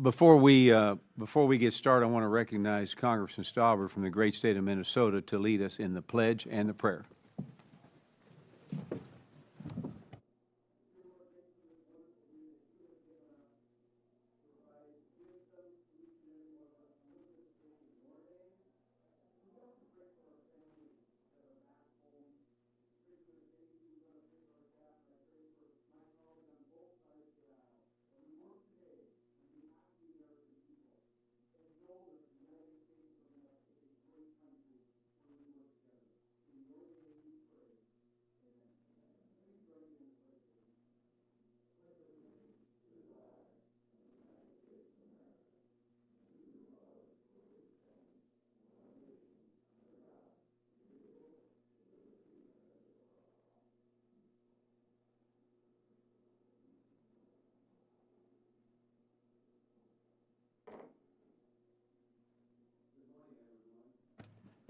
Before we get started, I want to recognize Congressman Stauber from the great state of Minnesota to lead us in the pledge and the prayer.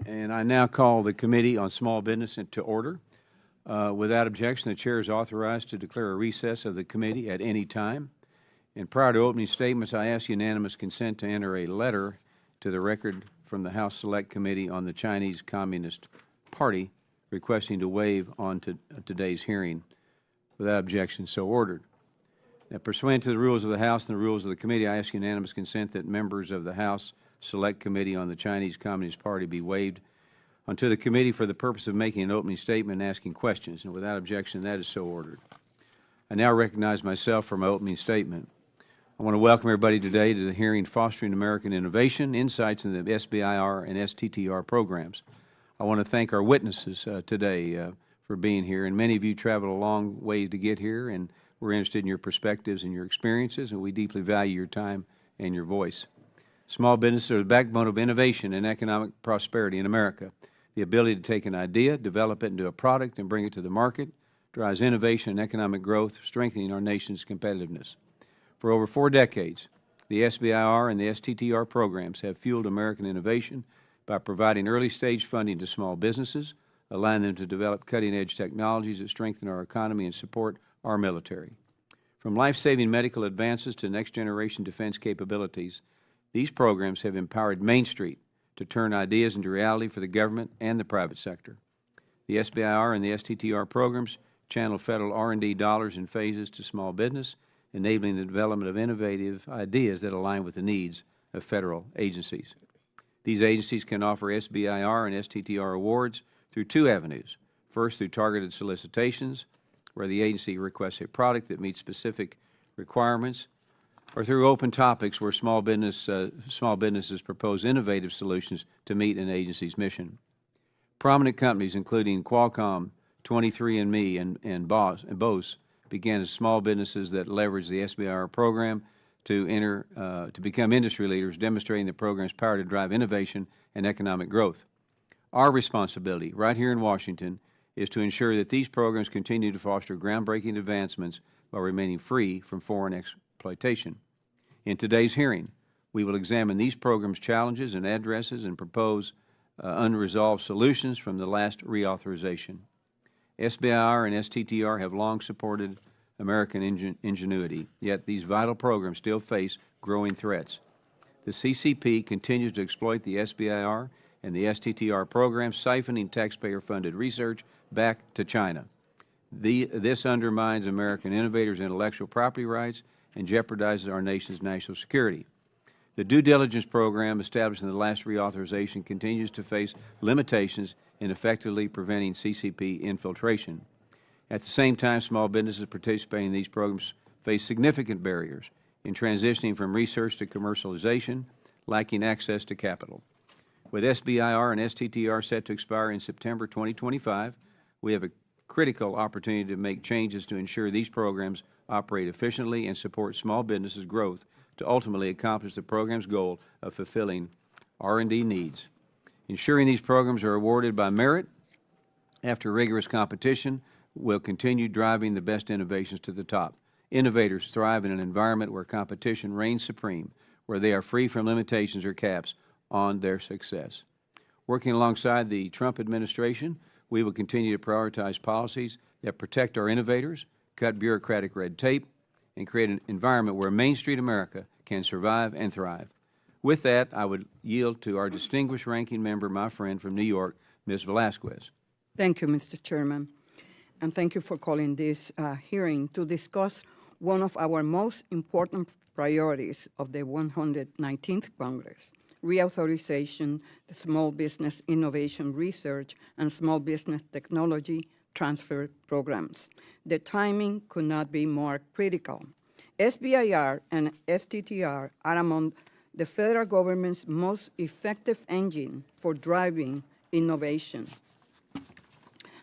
And I now call the Committee on Small Business to order. Without objection, the Chair is authorized to declare a recess of the committee at any time. And prior to opening statements, I ask unanimous consent to enter a letter to the record from the House Select Committee on the Chinese Communist Party requesting to waive on today's hearing. Without objection, so ordered. Now, pursuant to the rules of the House and the rules of the committee, I ask unanimous consent that members of the House Select Committee on the Chinese Communist Party be waived onto the committee for the purpose of making an opening statement and asking questions. And without objection, that is so ordered. I now recognize myself for my opening statement. I want to welcome everybody today to the hearing Fostering American Innovation, Insights in the SBIR and STTR programs. I want to thank our witnesses today for being here. And many of you traveled a long way to get here, and we're interested in your perspectives and your experiences, and we deeply value your time and your voice. Small businesses are the backbone of innovation and economic prosperity in America. The ability to take an idea, develop it into a product, and bring it to the market drives innovation and economic growth, strengthening our nation's competitiveness. For over 4 decades, the SBIR and the STTR programs have fueled American innovation by providing early-stage funding to small businesses, allowing them to develop cutting-edge technologies that strengthen our economy and support our military. From life-saving medical advances to next-generation defense capabilities, these programs have empowered Main Street to turn ideas into reality for the government and the private sector. The SBIR and the STTR programs channel federal R&D dollars in phases to small business, enabling the development of innovative ideas that align with the needs of federal agencies. These agencies can offer SBIR and STTR awards through 2 avenues. First, through targeted solicitations, where the agency requests a product that meets specific requirements, or through open topics where small businesses propose innovative solutions to meet an agency's mission. Prominent companies, including Qualcomm, 23andMe, and Bose, began as small businesses that leveraged the SBIR program to become industry leaders, demonstrating the program's power to drive innovation and economic growth. Our responsibility right here in Washington is to ensure that these programs continue to foster groundbreaking advancements while remaining free from foreign exploitation. In today's hearing, we will examine these programs' challenges and addresses and propose unresolved solutions from the last reauthorization. SBIR and STTR have long supported American ingenuity, yet these vital programs still face growing threats. The CCP continues to exploit the SBIR and the STTR programs, siphoning taxpayer-funded research back to China. This undermines American innovators' intellectual property rights and jeopardizes our nation's national security. The due diligence program established in the last reauthorization continues to face limitations in effectively preventing CCP infiltration. At the same time, small businesses participating in these programs face significant barriers in transitioning from research to commercialization, lacking access to capital. With SBIR and STTR set to expire in September 2025, we have a critical opportunity to make changes to ensure these programs operate efficiently and support small businesses' growth to ultimately accomplish the program's goal of fulfilling R&D needs. Ensuring these programs are awarded by merit after rigorous competition will continue driving the best innovations to the top. Innovators thrive in an environment where competition reigns supreme, where they are free from limitations or caps on their success. Working alongside the Trump administration, we will continue to prioritize policies that protect our innovators, cut bureaucratic red tape, and create an environment where Main Street America can survive and thrive. With that, I would yield to our distinguished ranking member, my friend from New York, Ms. Velasquez. Thank you, Mr. Chairman, and thank you for calling this hearing to discuss one of our most important priorities of the 119th Congress, reauthorization, the Small Business Innovation Research and Small Business Technology Transfer Programs. The timing could not be more critical. SBIR and STTR are among the federal government's most effective engine for driving innovation.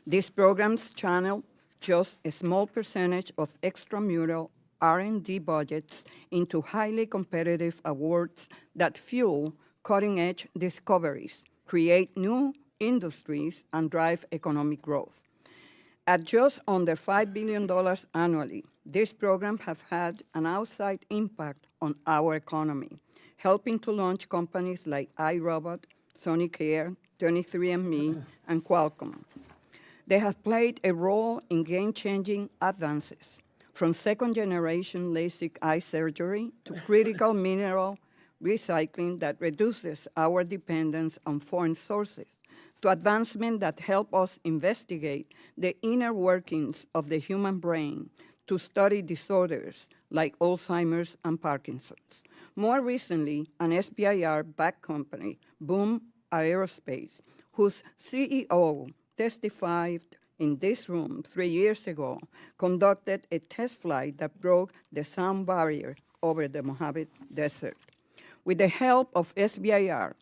These programs channel just a small percentage of extramural R&D budgets into highly competitive awards that fuel cutting-edge discoveries, create new industries, and drive economic growth. At just under $5 billion annually, these programs have had an outside impact on our economy, helping to launch companies like iRobot, Sonicare, 23andMe, and Qualcomm. They have played a role in game-changing advances, from second-generation LASIK eye surgery to critical mineral recycling that reduces our dependence on foreign sources, to advancements that help us investigate the inner workings of the human brain to study disorders like Alzheimer's and Parkinson's. More recently, an SBIR-backed company, Boom Aerospace, whose CEO testified in this room 3 years ago, conducted a test flight that broke the sound barrier over the Mojave Desert. With the help of SBIR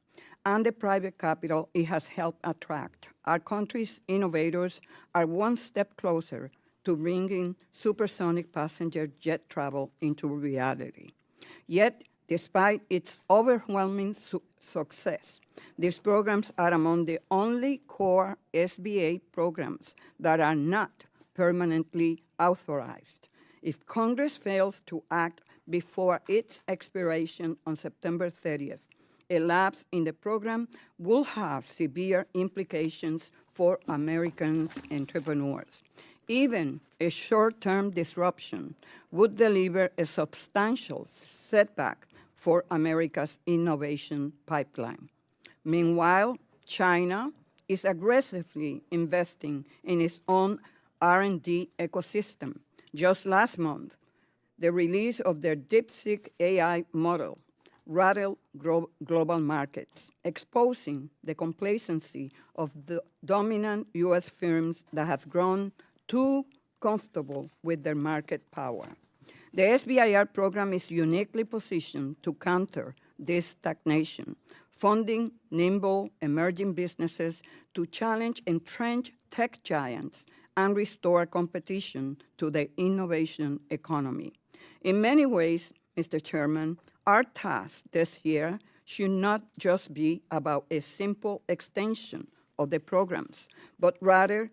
and the private capital it has helped attract, our country's innovators are one step closer to bringing supersonic passenger jet travel into reality. Yet, despite its overwhelming success, these programs are among the only core SBA programs that are not permanently authorized. If Congress fails to act before its expiration on September 30th, a lapse in the program will have severe implications for American entrepreneurs. Even a short-term disruption would deliver a substantial setback for America's innovation pipeline. Meanwhile, China is aggressively investing in its own R&D ecosystem. Just last month, the release of their DeepSeek AI model rattled global markets, exposing the complacency of the dominant U.S. firms that have grown too comfortable with their market power. The SBIR program is uniquely positioned to counter this stagnation, funding nimble emerging businesses to challenge entrenched tech giants and restore competition to the innovation economy. In many ways, Mr. Chairman, our task this year should not just be about a simple extension of the programs, but rather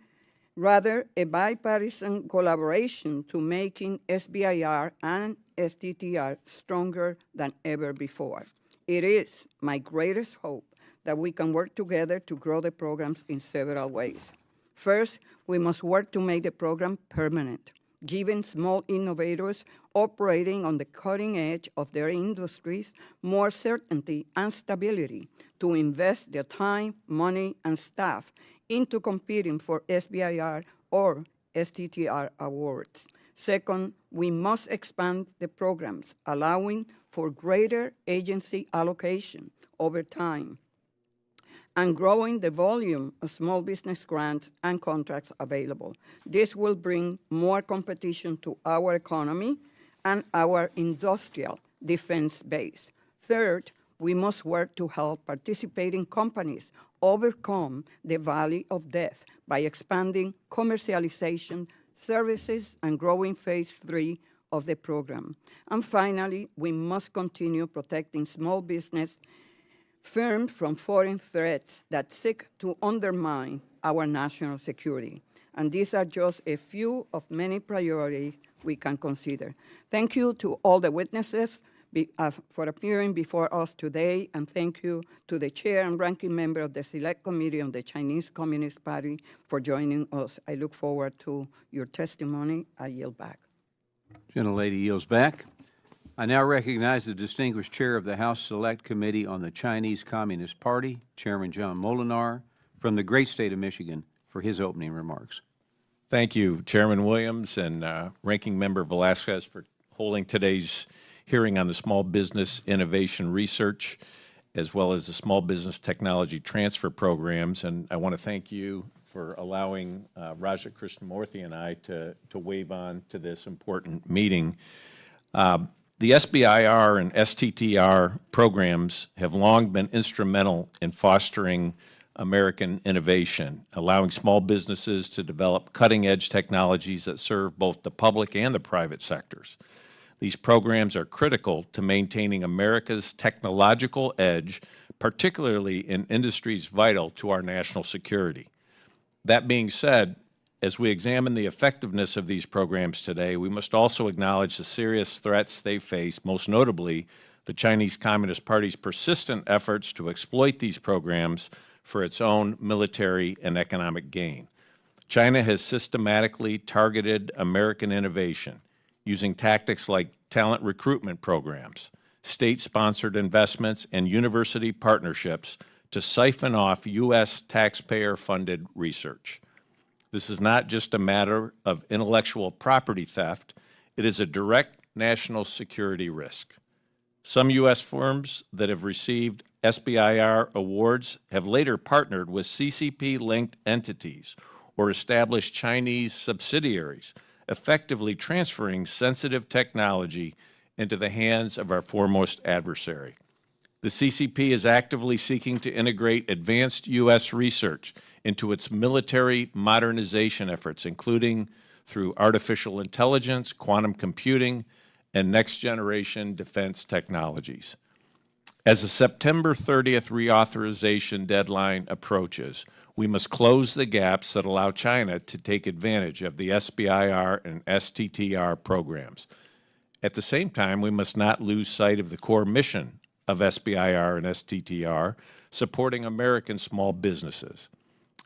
a bipartisan collaboration to making SBIR and STTR stronger than ever before. It is my greatest hope that we can work together to grow the programs in several ways. First, we must work to make the program permanent, giving small innovators operating on the cutting edge of their industries more certainty and stability to invest their time, money, and staff into competing for SBIR or STTR awards. Second, we must expand the programs, allowing for greater agency allocation over time and growing the volume of small business grants and contracts available. This will bring more competition to our economy and our industrial defense base. Third, we must work to help participating companies overcome the valley of death by expanding commercialization, services, and growing phase 3 of the program. And finally, we must continue protecting small business firms from foreign threats that seek to undermine our national security. And these are just a few of many priorities we can consider. Thank you to all the witnesses for appearing before us today, and thank you to the chair and ranking member of the Select Committee on the Chinese Communist Party for joining us. I look forward to your testimony. I yield back. Gentlelady yields back. I now recognize the distinguished chair of the House Select Committee on the Chinese Communist Party, Chairman John Molinar, from the great state of Michigan, for his opening remarks. Thank you, Chairman Williams and Ranking Member Velasquez, for holding today's hearing on the Small Business Innovation Research, as well as the Small Business Technology Transfer Programs. And I want to thank you for allowing Raja Krishnamurthy and I to wave on to this important meeting. The SBIR and STTR programs have long been instrumental in fostering American innovation, allowing small businesses to develop cutting-edge technologies that serve both the public and the private sectors. These programs are critical to maintaining America's technological edge, particularly in industries vital to our national security. That being said, as we examine the effectiveness of these programs today, we must also acknowledge the serious threats they face, most notably the Chinese Communist Party's persistent efforts to exploit these programs for its own military and economic gain. China has systematically targeted American innovation using tactics like talent recruitment programs, state-sponsored investments, and university partnerships to siphon off U.S. taxpayer-funded research. This is not just a matter of intellectual property theft, it is a direct national security risk. Some U.S. firms that have received SBIR awards have later partnered with CCP-linked entities or established Chinese subsidiaries, effectively transferring sensitive technology into the hands of our foremost adversary. The CCP is actively seeking to integrate advanced U.S. research into its military modernization efforts, including through artificial intelligence, quantum computing, and next-generation defense technologies. As the September 30th reauthorization deadline approaches, we must close the gaps that allow China to take advantage of the SBIR and STTR programs. At the same time, we must not lose sight of the core mission of SBIR and STTR, supporting American small businesses.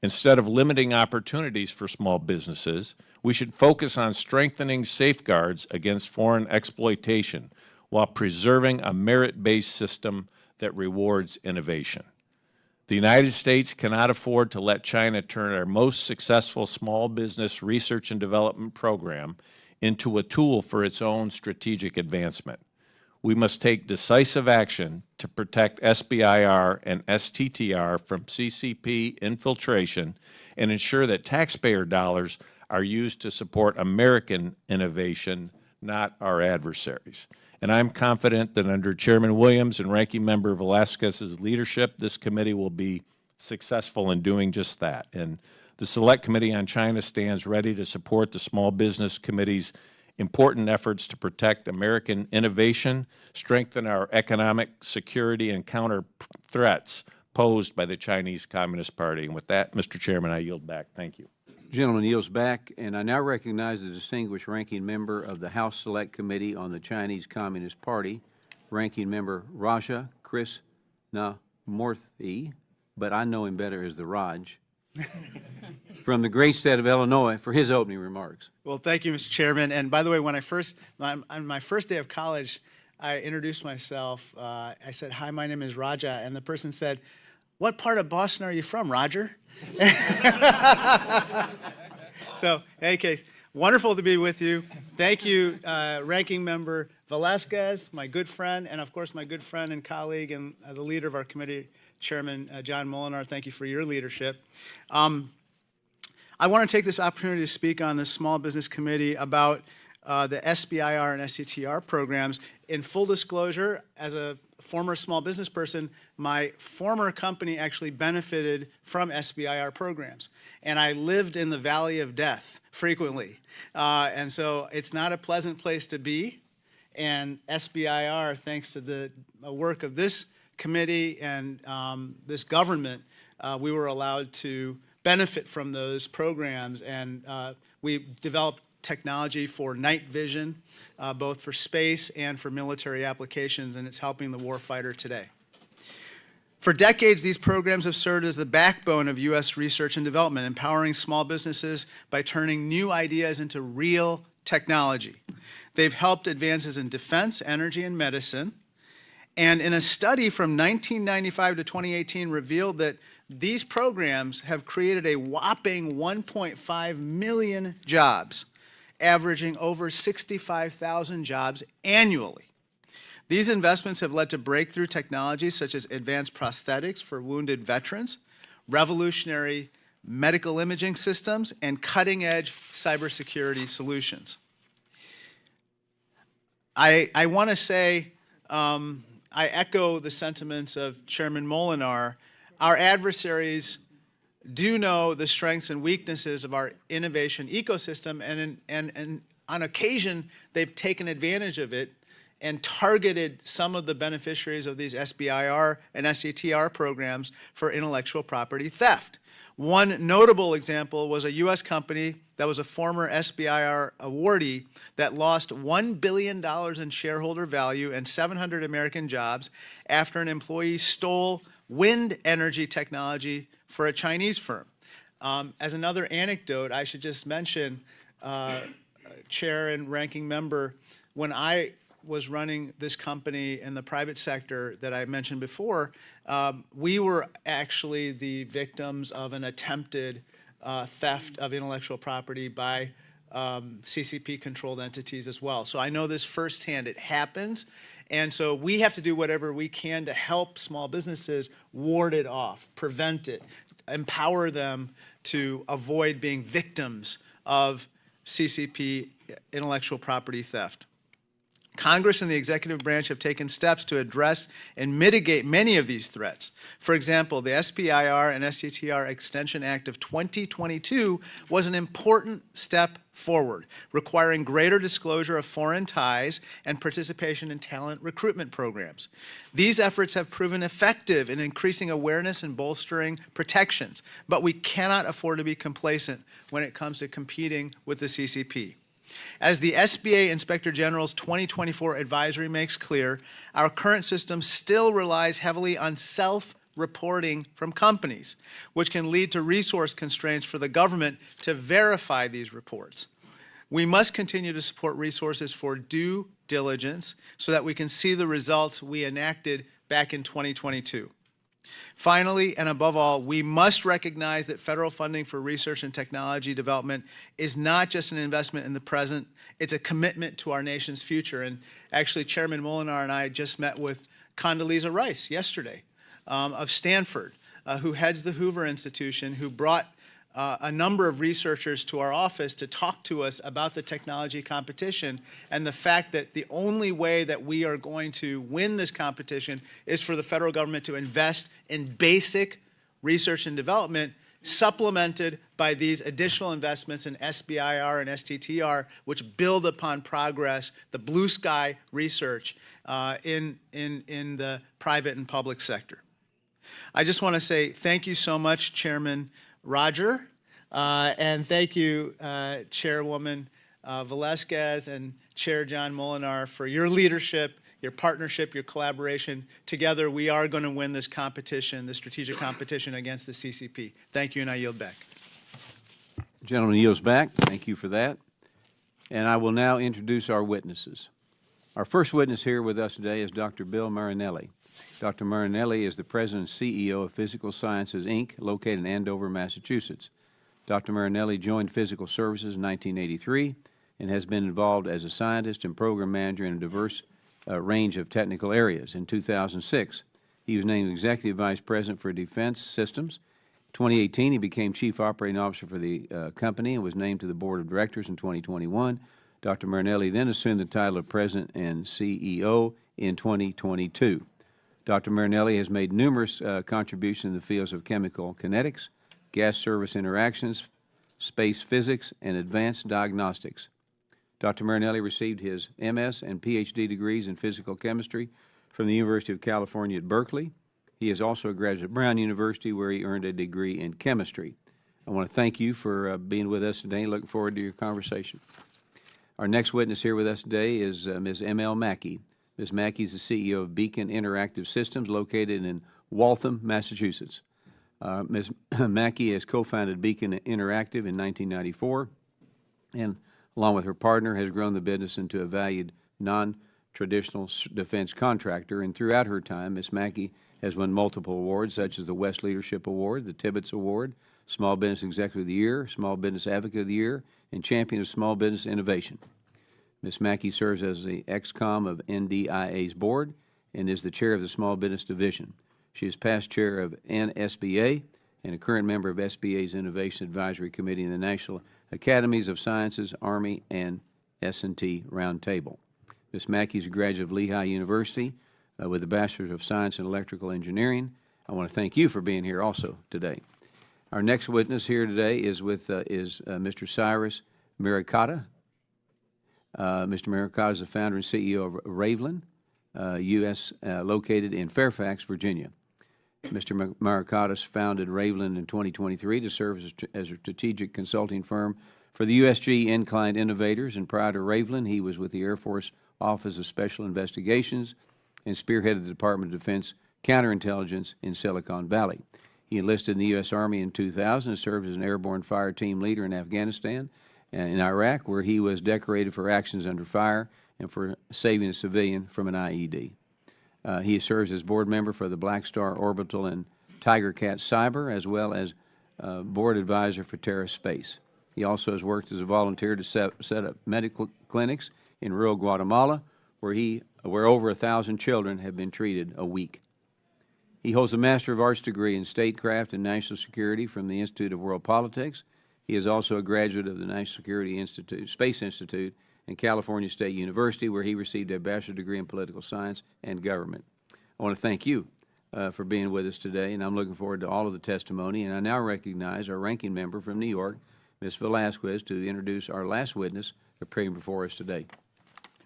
Instead of limiting opportunities for small businesses, we should focus on strengthening safeguards against foreign exploitation while preserving a merit-based system that rewards innovation. The United States cannot afford to let China turn our most successful small business research and development program into a tool for its own strategic advancement. We must take decisive action to protect SBIR and STTR from CCP infiltration and ensure that taxpayer dollars are used to support American innovation, not our adversaries. And I'm confident that under Chairman Williams and Ranking Member Velasquez's leadership, this committee will be successful in doing just that. And the Select Committee on China stands ready to support the Small Business Committee's important efforts to protect American innovation, strengthen our economic security, and counter threats posed by the Chinese Communist Party. And with that, Mr. Chairman, I yield back. Thank you. Gentleman yields back, and I now recognize the distinguished ranking member of the House Select Committee on the Chinese Communist Party, Ranking Member Raja Krishnamurthy, but I know him better as the Raj, from the great state of Illinois, for his opening remarks. Well, thank you, Mr. Chairman. And by the way, when on my first day of college, I introduced myself. I said, "Hi, my name is Raja," and the person said, "What part of Boston are you from, Roger?" So, in any case, wonderful to be with you. Thank you, Ranking Member Velasquez, my good friend, and of course my good friend and colleague and the leader of our committee, Chairman John Molinar. Thank you for your leadership. I want to take this opportunity to speak on the Small Business Committee about the SBIR and STTR programs. In full disclosure, as a former small business person, my former company actually benefited from SBIR programs. And I lived in the valley of death frequently. And so it's not a pleasant place to be. And SBIR, thanks to the work of this committee and this government, we were allowed to benefit from those programs. And we developed technology for night vision, both for space and for military applications, and it's helping the warfighter today. For decades, these programs have served as the backbone of U.S. research and development, empowering small businesses by turning new ideas into real technology. They've helped advances in defense, energy, and medicine. And in a study from 1995 to 2018 revealed that these programs have created a whopping 1.5 million jobs, averaging over 65,000 jobs annually. These investments have led to breakthrough technologies such as advanced prosthetics for wounded veterans, revolutionary medical imaging systems, and cutting-edge cybersecurity solutions. I want to say, I echo the sentiments of Chairman Molinar. Our adversaries do know the strengths and weaknesses of our innovation ecosystem, and on occasion, they've taken advantage of it and targeted some of the beneficiaries of these SBIR and STTR programs for intellectual property theft. One notable example was a U.S. company that was a former SBIR awardee that lost $1 billion in shareholder value and 700 American jobs after an employee stole wind energy technology for a Chinese firm. As another anecdote, I should just mention, Chair and Ranking Member, when I was running this company in the private sector that I mentioned before, we were actually the victims of an attempted theft of intellectual property by CCP-controlled entities as well. So I know this firsthand. It happens. And so we have to do whatever we can to help small businesses ward it off, prevent it, empower them to avoid being victims of CCP intellectual property theft. Congress and the executive branch have taken steps to address and mitigate many of these threats. For example, the SBIR and STTR Extension Act of 2022 was an important step forward, requiring greater disclosure of foreign ties and participation in talent recruitment programs. These efforts have proven effective in increasing awareness and bolstering protections, but we cannot afford to be complacent when it comes to competing with the CCP. As the SBA Inspector General's 2024 advisory makes clear, our current system still relies heavily on self-reporting from companies, which can lead to resource constraints for the government to verify these reports. We must continue to support resources for due diligence so that we can see the results we enacted back in 2022. Finally, and above all, we must recognize that federal funding for research and technology development is not just an investment in the present, it's a commitment to our nation's future. And actually, Chairman Molinar and I just met with Condoleezza Rice yesterday of Stanford, who heads the Hoover Institution, who brought a number of researchers to our office to talk to us about the technology competition and the fact that the only way that we are going to win this competition is for the federal government to invest in basic research and development, supplemented by these additional investments in SBIR and STTR, which build upon progress, the blue sky research in the private and public sector. I just want to say thank you so much, Chairman Roger, and thank you, Chairwoman Velasquez and Chair John Molinar, for your leadership, your partnership, your collaboration. Together, we are going to win this competition, this strategic competition against the CCP. Thank you, and I yield back. Gentleman yields back. Thank you for that. And I will now introduce our witnesses. Our first witness here with us today is Dr. Bill Marinelli. Dr. Marinelli is the President and CEO of Physical Sciences, Inc., located in Andover, Massachusetts. Dr. Marinelli joined Physical Services in 1983 and has been involved as a scientist and program manager in a diverse range of technical areas. In 2006, he was named Executive Vice President for Defense Systems. In 2018, he became Chief Operating Officer for the company and was named to the Board of Directors in 2021. Dr. Marinelli then assumed the title of President and CEO in 2022. Dr. Marinelli has made numerous contributions in the fields of chemical kinetics, gas service interactions, space physics, and advanced diagnostics. Dr. Marinelli received his MS and PhD degrees in physical chemistry from the University of California at Berkeley. He is also a graduate of Brown University, where he earned a degree in chemistry. I want to thank you for being with us today. Looking forward to your conversation. Our next witness here with us today is Ms. M.L. Mackey. Ms. Mackey is the CEO of Beacon Interactive Systems, located in Waltham, Massachusetts. Ms. Mackey has co-founded Beacon Interactive in 1994, and along with her partner, has grown the business into a valued non-traditional defense contractor. And throughout her time, Ms. Mackey has won multiple awards, such as the West Leadership Award, the Tibbetts Award, Small Business Executive of the Year, Small Business Advocate of the Year, and Champion of Small Business Innovation. Ms. Mackey serves as the ex-com of NDIA's board and is the chair of the Small Business Division. She is past chair of NSBA and a current member of SBA's Innovation Advisory Committee in the National Academies of Sciences, Army, and S&T Roundtable. Ms. Mackey is a graduate of Lehigh University with a Bachelor of Science in Electrical Engineering. I want to thank you for being here also today. Our next witness here today is Mr. Cyrus Miryekta. Mr. Miryekta is the founder and CEO of Ravelin, U.S., located in Fairfax, Virginia. Mr. Miryekta founded Ravelin in 2023 to serve as a strategic consulting firm for the USG Inclined Innovators, and prior to Ravelin, he was with the Air Force Office of Special Investigations and spearheaded the Department of Defense counterintelligence in Silicon Valley. He enlisted in the U.S. Army in 2000 and served as an airborne fire team leader in Afghanistan and in Iraq, where he was decorated for actions under fire and for saving a civilian from an IED. He serves as board member for the Black Star Orbital and Tiger Cat Cyber, as well as board advisor for Terra Space. He also has worked as a volunteer to set up medical clinics in rural Guatemala, where over 1,000 children have been treated a week. He holds a Master of Arts degree in Statecraft and National Security from the Institute of World Politics. He is also a graduate of the National Security Institute, Space Institute and California State University, where he received a bachelor's degree in political science and government. I want to thank you for being with us today, and I'm looking forward to all of the testimony. And I now recognize our ranking member from New York, Ms. Velasquez, to introduce our last witness appearing before us today.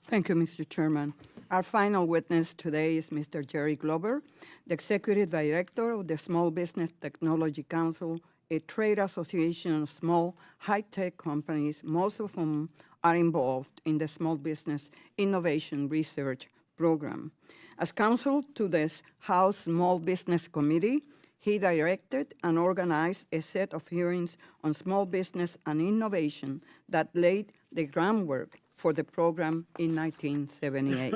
Thank you, Mr. Chairman. Our final witness today is Mr. Jere Glover, the Executive Director of the Small Business Technology Council, a trade association of small, high-tech companies, most of whom are involved in the Small Business Innovation Research Program. As counsel to this House Small Business Committee, he directed and organized a set of hearings on small business and innovation that laid the groundwork for the program in 1978.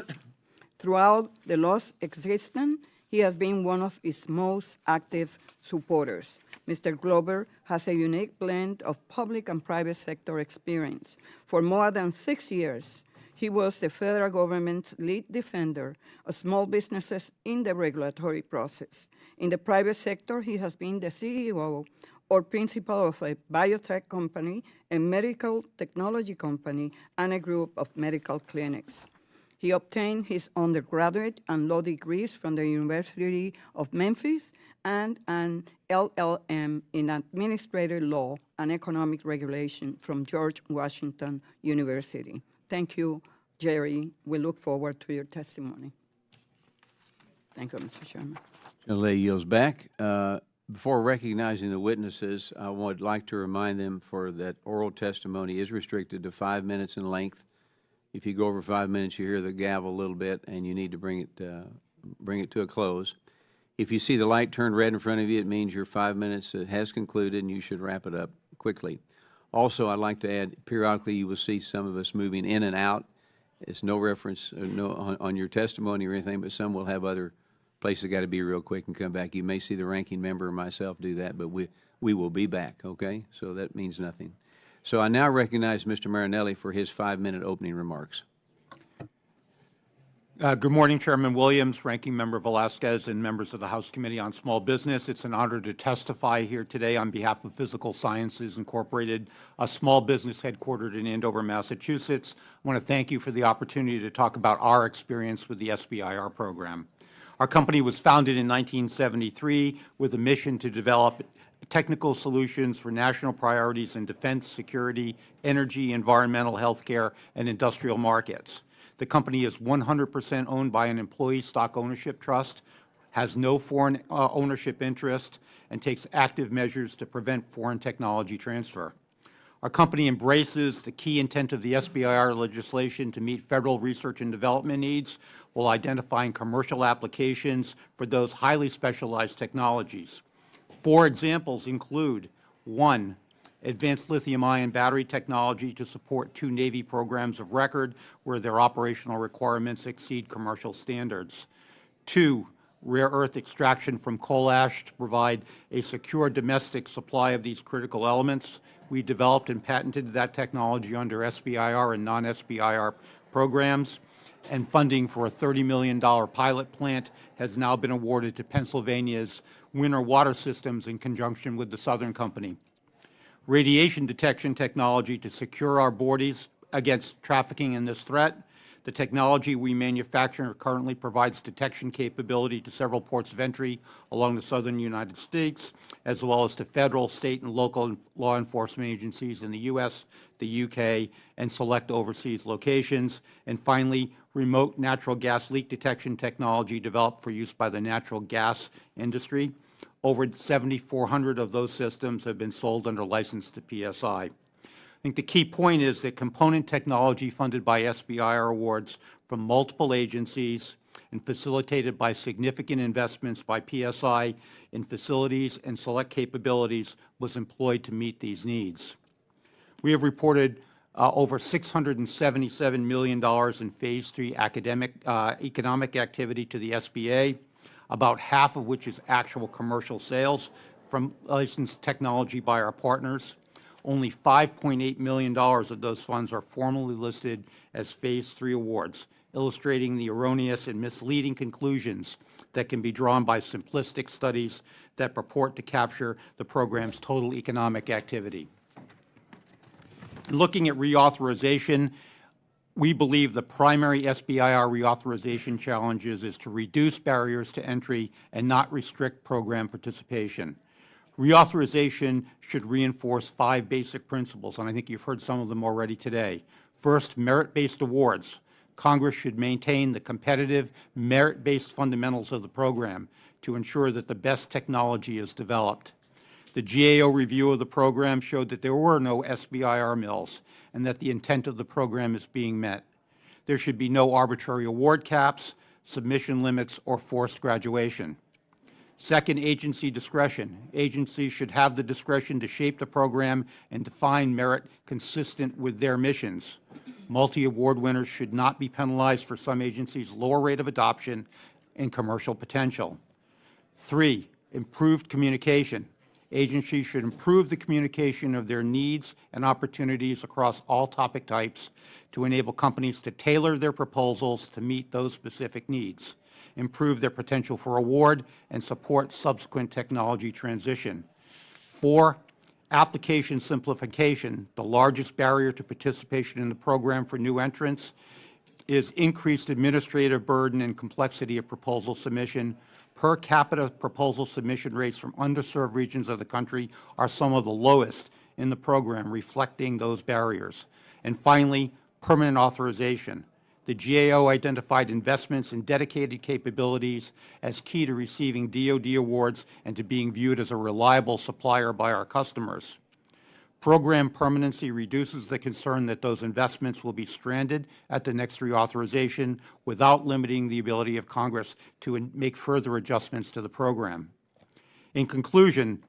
Throughout the law's existence, he has been one of its most active supporters. Mr. Glover has a unique blend of public and private sector experience. For more than 6 years, he was the federal government's lead defender of small businesses in the regulatory process. In the private sector, he has been the CEO or principal of a biotech company, a medical technology company, and a group of medical clinics. He obtained his undergraduate and law degrees from the University of Memphis and an LLM in administrative law and economic regulation from George Washington University. Thank you, Jere. We look forward to your testimony. Thank you, Mr. Chairman. The lady yields back. Before recognizing the witnesses, I would like to remind them that oral testimony is restricted to 5 minutes in length. If you go over 5 minutes, you hear the gavel a little bit, and you need to bring it to a close. If you see the light turn red in front of you, it means your 5 minutes has concluded, and you should wrap it up quickly. Also, I'd like to add, periodically you will see some of us moving in and out. It's no reference on your testimony or anything, but some will have other places that got to be real quick and come back. You may see the ranking member or myself do that, but we will be back, okay? So that means nothing. So I now recognize Mr. Marinelli for his 5-minute opening remarks. Good morning, Chairman Williams, Ranking Member Velasquez, and members of the House Committee on Small Business. It's an honor to testify here today on behalf of Physical Sciences Incorporated, a small business headquartered in Andover, Massachusetts. I want to thank you for the opportunity to talk about our experience with the SBIR program. Our company was founded in 1973 with a mission to develop technical solutions for national priorities in defense, security, energy, environmental, healthcare, and industrial markets. The company is 100% owned by an employee stock ownership trust, has no foreign ownership interest, and takes active measures to prevent foreign technology transfer. Our company embraces the key intent of the SBIR legislation to meet federal research and development needs while identifying commercial applications for those highly specialized technologies. 4 examples include: 1, advanced lithium-ion battery technology to support 2 Navy programs of record where their operational requirements exceed commercial standards. 2, rare earth extraction from coal ash to provide a secure domestic supply of these critical elements. We developed and patented that technology under SBIR and non-SBIR programs, and funding for a $30 million pilot plant has now been awarded to Pennsylvania's Winter Water Systems in conjunction with the Southern Company. Radiation detection technology to secure our borders against trafficking in this threat. The technology we manufacture currently provides detection capability to several ports of entry along the southern United States, as well as to federal, state, and local law enforcement agencies in the U.S., the U.K., and select overseas locations. And finally, remote natural gas leak detection technology developed for use by the natural gas industry. Over 7,400 of those systems have been sold under license to PSI. I think the key point is that component technology funded by SBIR awards from multiple agencies and facilitated by significant investments by PSI in facilities and select capabilities was employed to meet these needs. We have reported over $677 million in Phase 3 economic activity to the SBA, about half of which is actual commercial sales from licensed technology by our partners. Only $5.8 million of those funds are formally listed as Phase 3 awards, illustrating the erroneous and misleading conclusions that can be drawn by simplistic studies that purport to capture the program's total economic activity. Looking at reauthorization, we believe the primary SBIR reauthorization challenges is to reduce barriers to entry and not restrict program participation. Reauthorization should reinforce 5 basic principles, and I think you've heard some of them already today. First, merit-based awards. Congress should maintain the competitive, merit-based fundamentals of the program to ensure that the best technology is developed. The GAO review of the program showed that there were no SBIR mills and that the intent of the program is being met. There should be no arbitrary award caps, submission limits, or forced graduation. Second, agency discretion. Agencies should have the discretion to shape the program and define merit consistent with their missions. Multi-award winners should not be penalized for some agencies' lower rate of adoption and commercial potential. 3, improved communication. Agencies should improve the communication of their needs and opportunities across all topic types to enable companies to tailor their proposals to meet those specific needs, improve their potential for award, and support subsequent technology transition. 4, application simplification. The largest barrier to participation in the program for new entrants is increased administrative burden and complexity of proposal submission. Per capita proposal submission rates from underserved regions of the country are some of the lowest in the program, reflecting those barriers. And finally, permanent authorization. The GAO identified investments in dedicated capabilities as key to receiving DoD awards and to being viewed as a reliable supplier by our customers. Program permanency reduces the concern that those investments will be stranded at the next reauthorization without limiting the ability of Congress to make further adjustments to the program. In conclusion,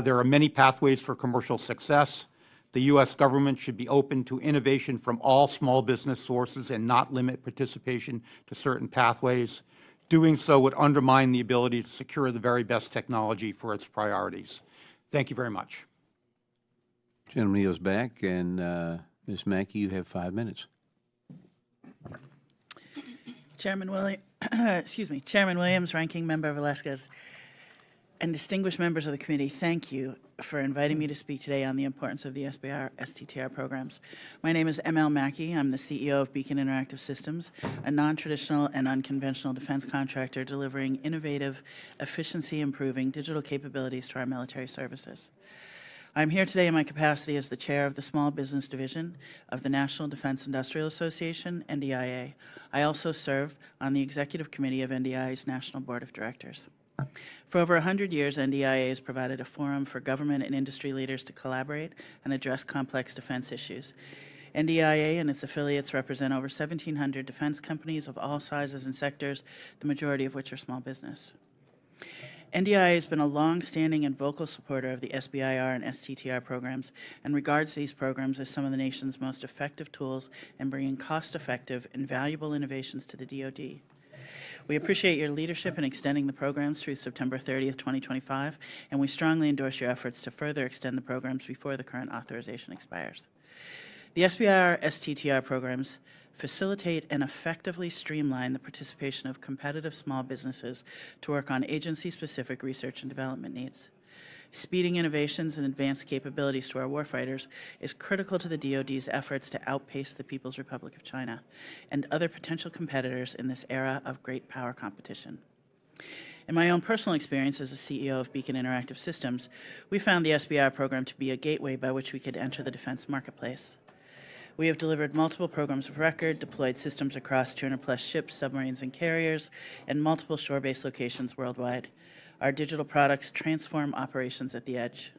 there are many pathways for commercial success. The U.S. government should be open to innovation from all small business sources and not limit participation to certain pathways. Doing so would undermine the ability to secure the very best technology for its priorities. Thank you very much. Gentleman yields back, and Ms. Mackey, you have 5 minutes. Chairman Williams, Ranking Member Velasquez, and distinguished members of the committee, thank you for inviting me to speak today on the importance of the SBIR STTR programs. My name is M.L. Mackey. I'm the CEO of Beacon Interactive Systems, a non-traditional and unconventional defense contractor delivering innovative, efficiency-improving digital capabilities to our military services. I'm here today in my capacity as the chair of the Small Business Division of the National Defense Industrial Association, NDIA. I also serve on the executive committee of NDIA's National Board of Directors. For over 100 years, NDIA has provided a forum for government and industry leaders to collaborate and address complex defense issues. NDIA and its affiliates represent over 1,700 defense companies of all sizes and sectors, the majority of which are small business. NDI has been a long-standing and vocal supporter of the SBIR and STTR programs and regards these programs as some of the nation's most effective tools in bringing cost-effective and valuable innovations to the DoD. We appreciate your leadership in extending the programs through September 30th, 2025, and we strongly endorse your efforts to further extend the programs before the current authorization expires. The SBIR STTR programs facilitate and effectively streamline the participation of competitive small businesses to work on agency-specific research and development needs. Speeding innovations and advanced capabilities to our warfighters is critical to the DoD's efforts to outpace the People's Republic of China and other potential competitors in this era of great power competition. In my own personal experience as the CEO of Beacon Interactive Systems, we found the SBIR program to be a gateway by which we could enter the defense marketplace. We have delivered multiple programs of record, deployed systems across 200-plus ships, submarines, and carriers, and multiple shore-based locations worldwide. Our digital products transform operations at the edge.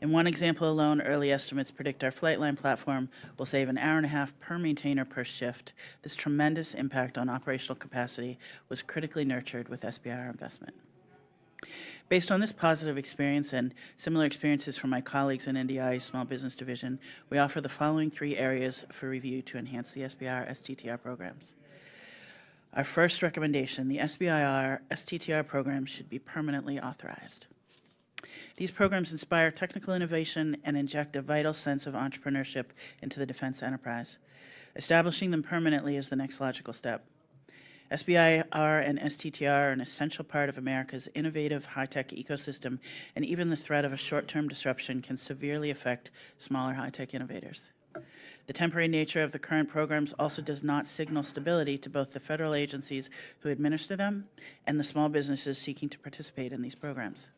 In one example alone, early estimates predict our Flightline platform will save an hour and a half per maintainer per shift. This tremendous impact on operational capacity was critically nurtured with SBIR investment. Based on this positive experience and similar experiences from my colleagues in NDI's Small Business Division, we offer the following 3 areas for review to enhance the SBIR STTR programs. Our first recommendation, the SBIR STTR programs should be permanently authorized. These programs inspire technical innovation and inject a vital sense of entrepreneurship into the defense enterprise. Establishing them permanently is the next logical step. SBIR and STTR are an essential part of America's innovative high-tech ecosystem, and even the threat of a short-term disruption can severely affect smaller high-tech innovators. The temporary nature of the current programs also does not signal stability to both the federal agencies who administer them and the small businesses seeking to participate in these programs.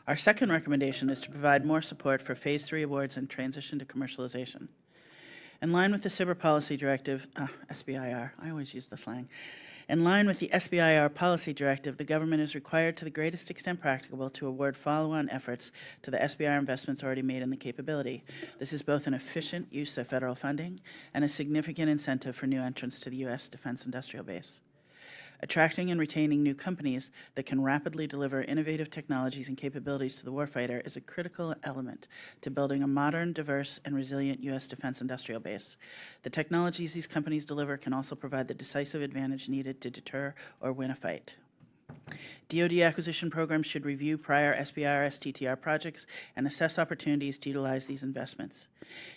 Our second recommendation is to provide more support for Phase 3 awards and transition to commercialization. In line with the SBIR Policy Directive, SBIR, I always use the slang. In line with the SBIR Policy Directive, the government is required to the greatest extent practicable to award follow-on efforts to the SBIR investments already made in the capability. This is both an efficient use of federal funding and a significant incentive for new entrants to the U.S. defense industrial base. Attracting and retaining new companies that can rapidly deliver innovative technologies and capabilities to the warfighter is a critical element to building a modern, diverse, and resilient U.S. defense industrial base. The technologies these companies deliver can also provide the decisive advantage needed to deter or win a fight. DoD acquisition programs should review prior SBIR STTR projects and assess opportunities to utilize these investments.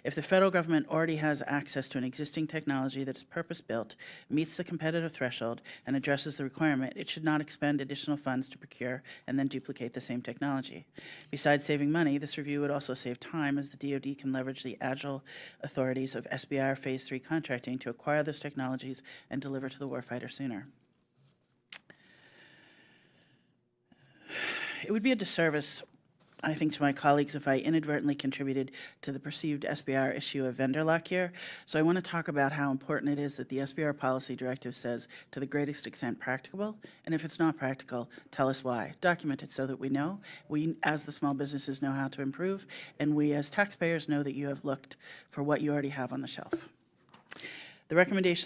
If the federal government already has access to an existing technology that is purpose-built, meets the competitive threshold, and addresses the requirement, it should not expend additional funds to procure and then duplicate the same technology. Besides saving money, this review would also save time, as the DoD can leverage the agile authorities of SBIR Phase 3 contracting to acquire those technologies and deliver to the warfighter sooner. It would be a disservice, I think, to my colleagues if I inadvertently contributed to the perceived SBIR issue of vendor lock here. So I want to talk about how important it is that the SBIR Policy Directive says to the greatest extent practicable, and if it's not practical, tell us why. Document it so that we know, we as the small businesses know how to improve, and we as taxpayers know that you have looked for what you already have on the shelf. The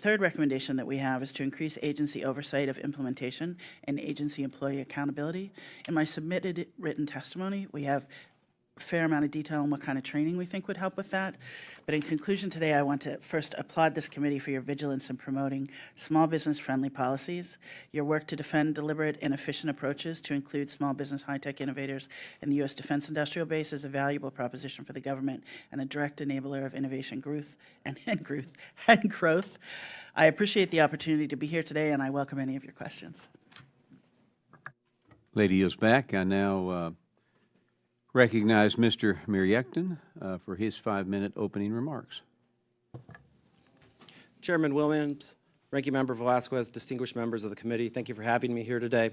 third recommendation that we have is to increase agency oversight of implementation and agency employee accountability. In my submitted written testimony, we have a fair amount of detail on what kind of training we think would help with that. But in conclusion today, I want to first applaud this committee for your vigilance in promoting small business-friendly policies. Your work to defend deliberate and efficient approaches to include small business high-tech innovators in the U.S. defense industrial base is a valuable proposition for the government and a direct enabler of innovation growth and growth. I appreciate the opportunity to be here today, and I welcome any of your questions. Lady yields back. I now recognize Mr. Miryekta for his 5-minute opening remarks. Chairman Williams, Ranking Member Velasquez, distinguished members of the committee, thank you for having me here today.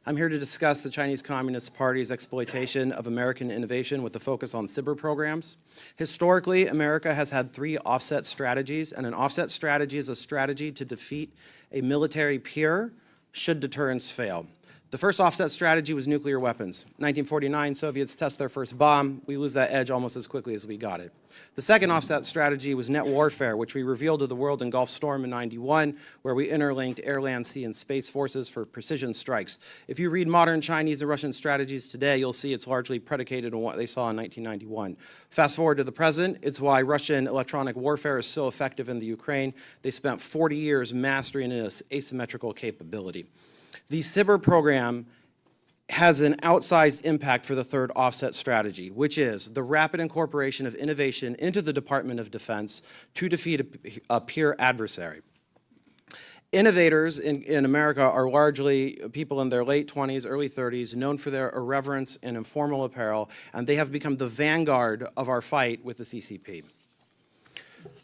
I'm here to discuss the Chinese Communist Party's exploitation of American innovation with a focus on SBIR programs. Historically, America has had 3 offset strategies, and an offset strategy is a strategy to defeat a military peer should deterrence fail. The first offset strategy was nuclear weapons. 1949, Soviets test their first bomb. We lose that edge almost as quickly as we got it. The second offset strategy was net warfare, which we revealed to the world in Gulf Storm in '91, where we interlinked air, land, sea, and space forces for precision strikes. If you read modern Chinese and Russian strategies today, you'll see it's largely predicated on what they saw in 1991. Fast forward to the present, it's why Russian electronic warfare is so effective in the Ukraine. They spent 40 years mastering this asymmetrical capability. The SBIR program has an outsized impact for the third offset strategy, which is the rapid incorporation of innovation into the Department of Defense to defeat a peer adversary. Innovators in America are largely people in their late 20s, early 30s, known for their irreverence and informal apparel, and they have become the vanguard of our fight with the CCP.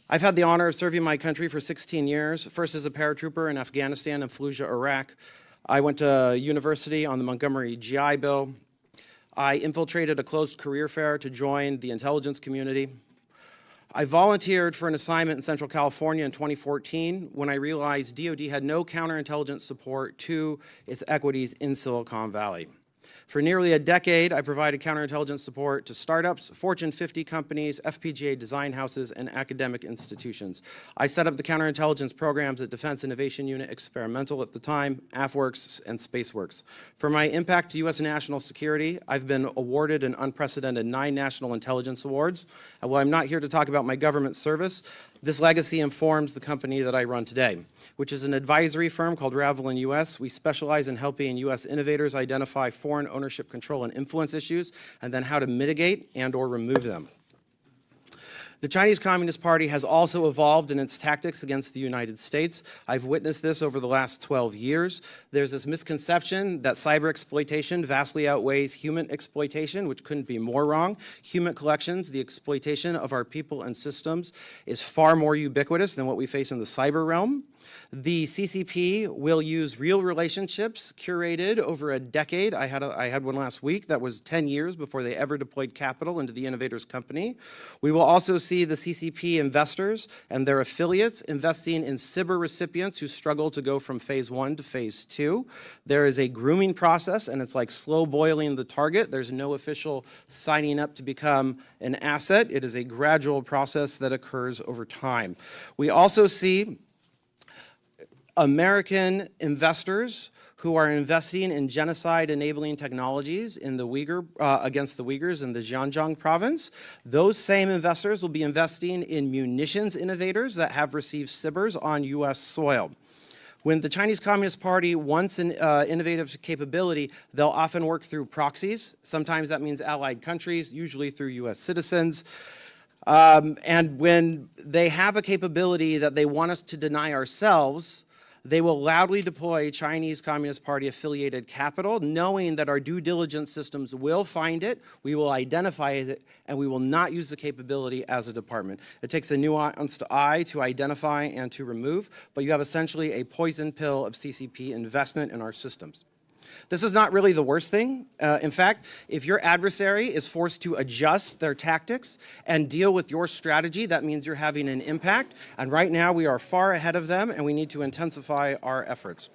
I've had the honor of serving my country for 16 years, first as a paratrooper in Afghanistan and Fallujah, Iraq. I went to university on the Montgomery GI Bill. I infiltrated a closed career fair to join the intelligence community. I volunteered for an assignment in Central California in 2014 when I realized DoD had no counterintelligence support to its equities in Silicon Valley. For nearly a decade, I provided counterintelligence support to startups, Fortune 50 companies, FPGA design houses, and academic institutions. I set up the counterintelligence programs at Defense Innovation Unit Experimental at the time, AFWorks, and SpaceWorks. For my impact to U.S. national security, I've been awarded an unprecedented 9 national intelligence awards. And while I'm not here to talk about my government service, this legacy informs the company that I run today, which is an advisory firm called Ravelin US. We specialize in helping U.S. innovators identify foreign ownership, control, and influence issues, and then how to mitigate and or remove them. The Chinese Communist Party has also evolved in its tactics against the United States. I've witnessed this over the last 12 years. There's this misconception that cyber exploitation vastly outweighs human exploitation, which couldn't be more wrong. Human collections, the exploitation of our people and systems, is far more ubiquitous than what we face in the cyber realm. The CCP will use real relationships curated over a decade. I had one last week that was 10 years before they ever deployed capital into the innovator's company. We will also see the CCP investors and their affiliates investing in SBIR recipients who struggle to go from phase 1 to phase 2. There is a grooming process, and it's like slow boiling the target. There's no official signing up to become an asset. It is a gradual process that occurs over time. We also see American investors who are investing in genocide-enabling technologies in the against the Uyghurs in the Xinjiang province. Those same investors will be investing in munitions innovators that have received SBIRs on U.S. soil. When the Chinese Communist Party wants an innovative capability, they'll often work through proxies. Sometimes that means allied countries, usually through U.S. citizens. And when they have a capability that they want us to deny ourselves, they will loudly deploy Chinese Communist Party affiliated capital, knowing that our due diligence systems will find it, we will identify it, and we will not use the capability as a department. It takes a nuanced eye to identify and to remove, but you have essentially a poison pill of CCP investment in our systems. This is not really the worst thing. In fact, if your adversary is forced to adjust their tactics and deal with your strategy, that means you're having an impact. And right now, we are far ahead of them, and we need to intensify our efforts.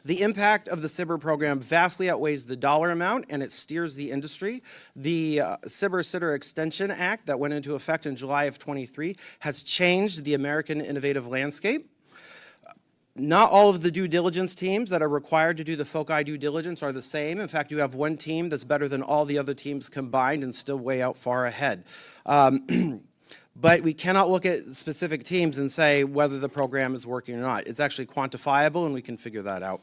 The impact of the SBIR program vastly outweighs the dollar amount, and it steers the industry. The SBIR Extension Act that went into effect in July of '23 has changed the American innovative landscape. Not all of the due diligence teams that are required to do the FOCI due diligence are the same. In fact, you have one team that's better than all the other teams combined and still way out far ahead. But we cannot look at specific teams and say whether the program is working or not. It's actually quantifiable, and we can figure that out.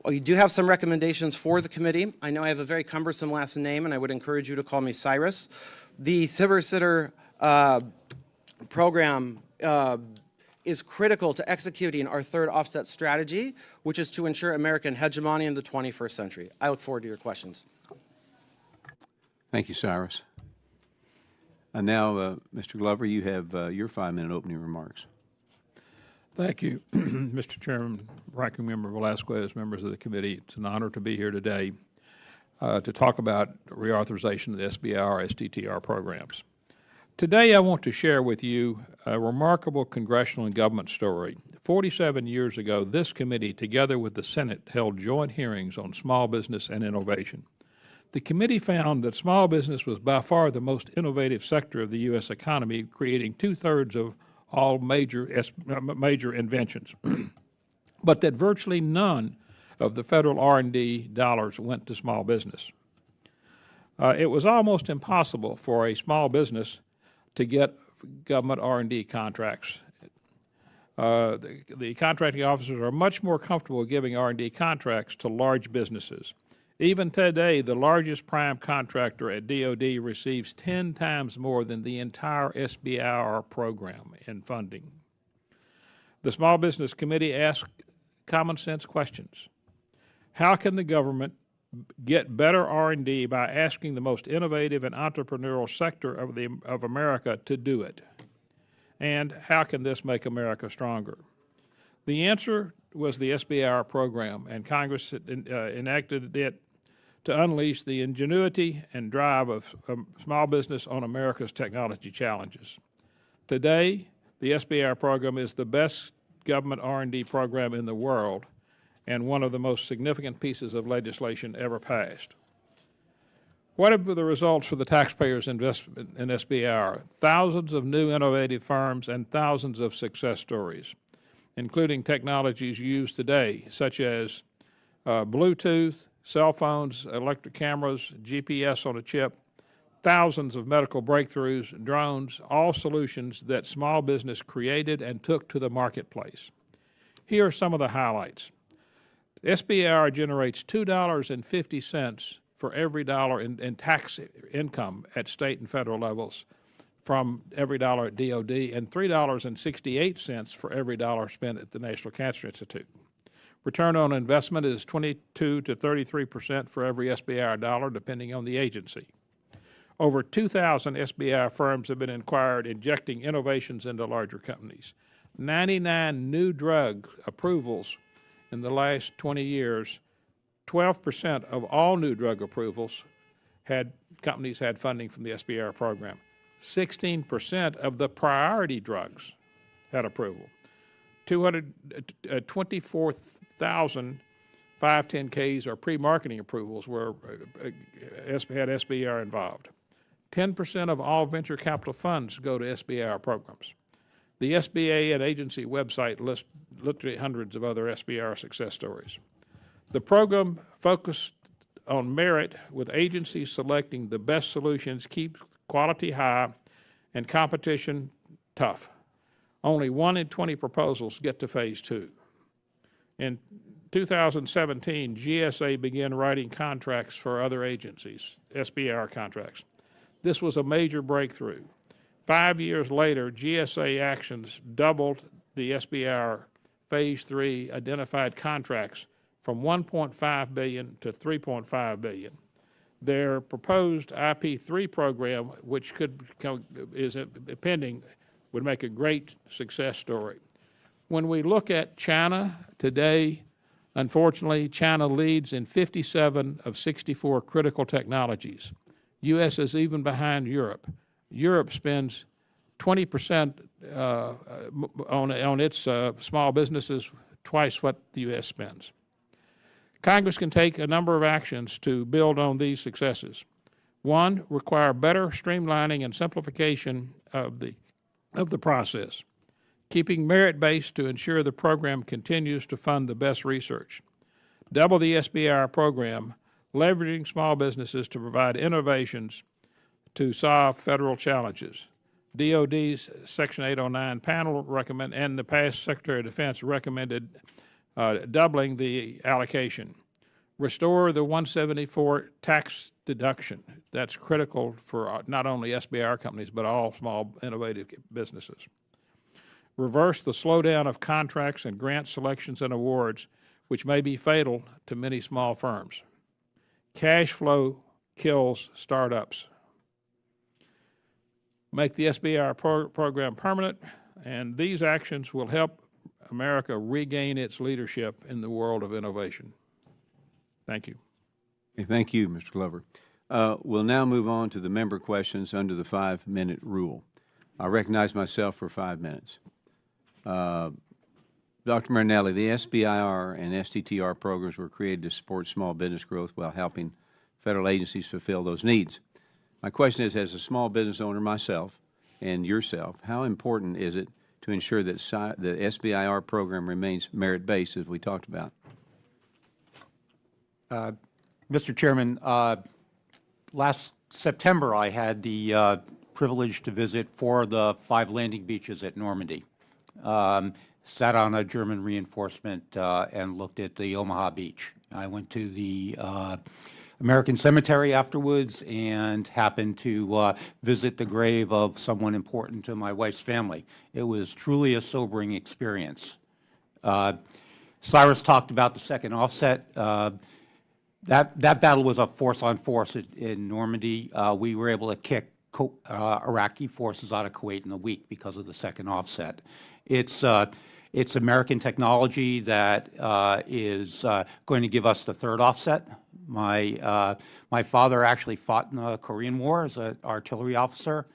Well, you do have some recommendations for the committee. I know I have a very cumbersome last name, and I would encourage you to call me Cyrus. The SBIR program is critical to executing our third offset strategy, which is to ensure American hegemony in the 21st century. I look forward to your questions. Thank you, Cyrus. And now, Mr. Glover, you have your 5-minute opening remarks. Thank you, Mr. Chairman, Ranking Member Velasquez, members of the committee. It's an honor to be here today to talk about reauthorization of the SBIR, STTR programs. Today, I want to share with you a remarkable congressional and government story. 47 years ago, this committee, together with the Senate, held joint hearings on small business and innovation. The committee found that small business was by far the most innovative sector of the U.S. economy, creating two-thirds of all major inventions, but that virtually none of the federal R&D dollars went to small business. It was almost impossible for a small business to get government R&D contracts. The contracting officers are much more comfortable giving R&D contracts to large businesses. Even today, the largest prime contractor at DoD receives 10 times more than the entire SBIR program in funding. The Small Business Committee asked common sense questions. How can the government get better R&D by asking the most innovative and entrepreneurial sector of America to do it? And how can this make America stronger? The answer was the SBIR program, and Congress enacted it to unleash the ingenuity and drive of small business on America's technology challenges. Today, the SBIR program is the best government R&D program in the world and one of the most significant pieces of legislation ever passed. What are the results for the taxpayers' investment in SBIR? Thousands of new innovative firms and thousands of success stories, including technologies used today, such as Bluetooth, cell phones, electric cameras, GPS on a chip, thousands of medical breakthroughs, drones, all solutions that small business created and took to the marketplace. Here are some of the highlights. SBIR generates $2.50 for every dollar in tax income at state and federal levels from every dollar at DoD, and $3.68 for every dollar spent at the National Cancer Institute. Return on investment is 22 to 33% for every SBIR dollar, depending on the agency. Over 2,000 SBIR firms have been acquired, injecting innovations into larger companies. 99 new drug approvals in the last 20 years. 12% of all new drug approvals companies had funding from the SBIR program. 16% of the priority drugs had approval. 24,000 510Ks or pre-marketing approvals had SBIR involved. 10% of all venture capital funds go to SBIR programs. The SBA and agency website lists literally hundreds of other SBIR success stories. The program focused on merit, with agencies selecting the best solutions, keeps quality high and competition tough. Only 1 in 20 proposals get to phase 2. In 2017, GSA began writing contracts for other agencies, SBIR contracts. This was a major breakthrough. 5 years later, GSA actions doubled the SBIR phase 3 identified contracts from $1.5 billion to $3.5 billion. Their proposed IP3 program, which is pending, would make a great success story. When we look at China today, unfortunately, China leads in 57 of 64 critical technologies. U.S. is even behind Europe. Europe spends 20% on its small businesses, twice what the U.S. spends. Congress can take a number of actions to build on these successes. One, require better streamlining and simplification of the process, keeping merit-based to ensure the program continues to fund the best research. Double the SBIR program, leveraging small businesses to provide innovations to solve federal challenges. DoD's Section 809 panel and the past Secretary of Defense recommended doubling the allocation. Restore the 174 tax deduction. That's critical for not only SBIR companies, but all small innovative businesses. Reverse the slowdown of contracts and grant selections and awards, which may be fatal to many small firms. Cash flow kills startups. Make the SBIR program permanent, and these actions will help America regain its leadership in the world of innovation. Thank you. Okay, thank you, Mr. Glover. We'll now move on to the member questions under the 5-minute rule. I recognize myself for 5 minutes. Dr. Marinelli, the SBIR and STTR programs were created to support small business growth while helping federal agencies fulfill those needs. My question is, as a small business owner myself and yourself, how important is it to ensure that the SBIR program remains merit-based, as we talked about? Mr. Chairman, last September, I had the privilege to visit 4 of the 5 landing beaches at Normandy. Sat on a German reinforcement and looked at the Omaha Beach. I went to the American Cemetery afterwards and happened to visit the grave of someone important to my wife's family. It was truly a sobering experience. Cyrus talked about the second offset. That battle was a force-on-force in Normandy. We were able to kick Iraqi forces out of Kuwait in a week because of the second offset. It's American technology that is going to give us the third offset. My father actually fought in the Korean War as an artillery officer.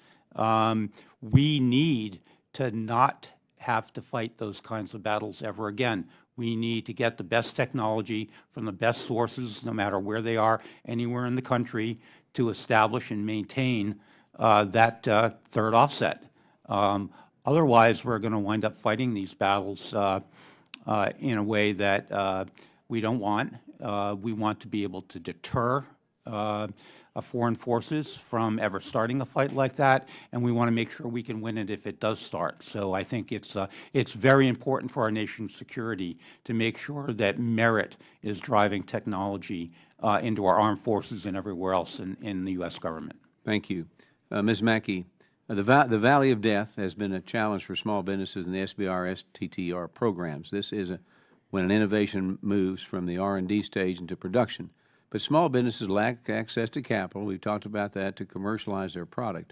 We need to not have to fight those kinds of battles ever again. We need to get the best technology from the best sources, no matter where they are, anywhere in the country, to establish and maintain that third offset. Otherwise, we're going to wind up fighting these battles in a way that we don't want. We want to be able to deter foreign forces from ever starting a fight like that, and we want to make sure we can win it if it does start. So I think it's very important for our nation's security to make sure that merit is driving technology into our armed forces and everywhere else in the U.S. government. Thank you. Ms. Mackey, the Valley of Death has been a challenge for small businesses in the SBIR, STTR programs. This is when an innovation moves from the R&D stage into production. But small businesses lack access to capital, we've talked about that, to commercialize their product.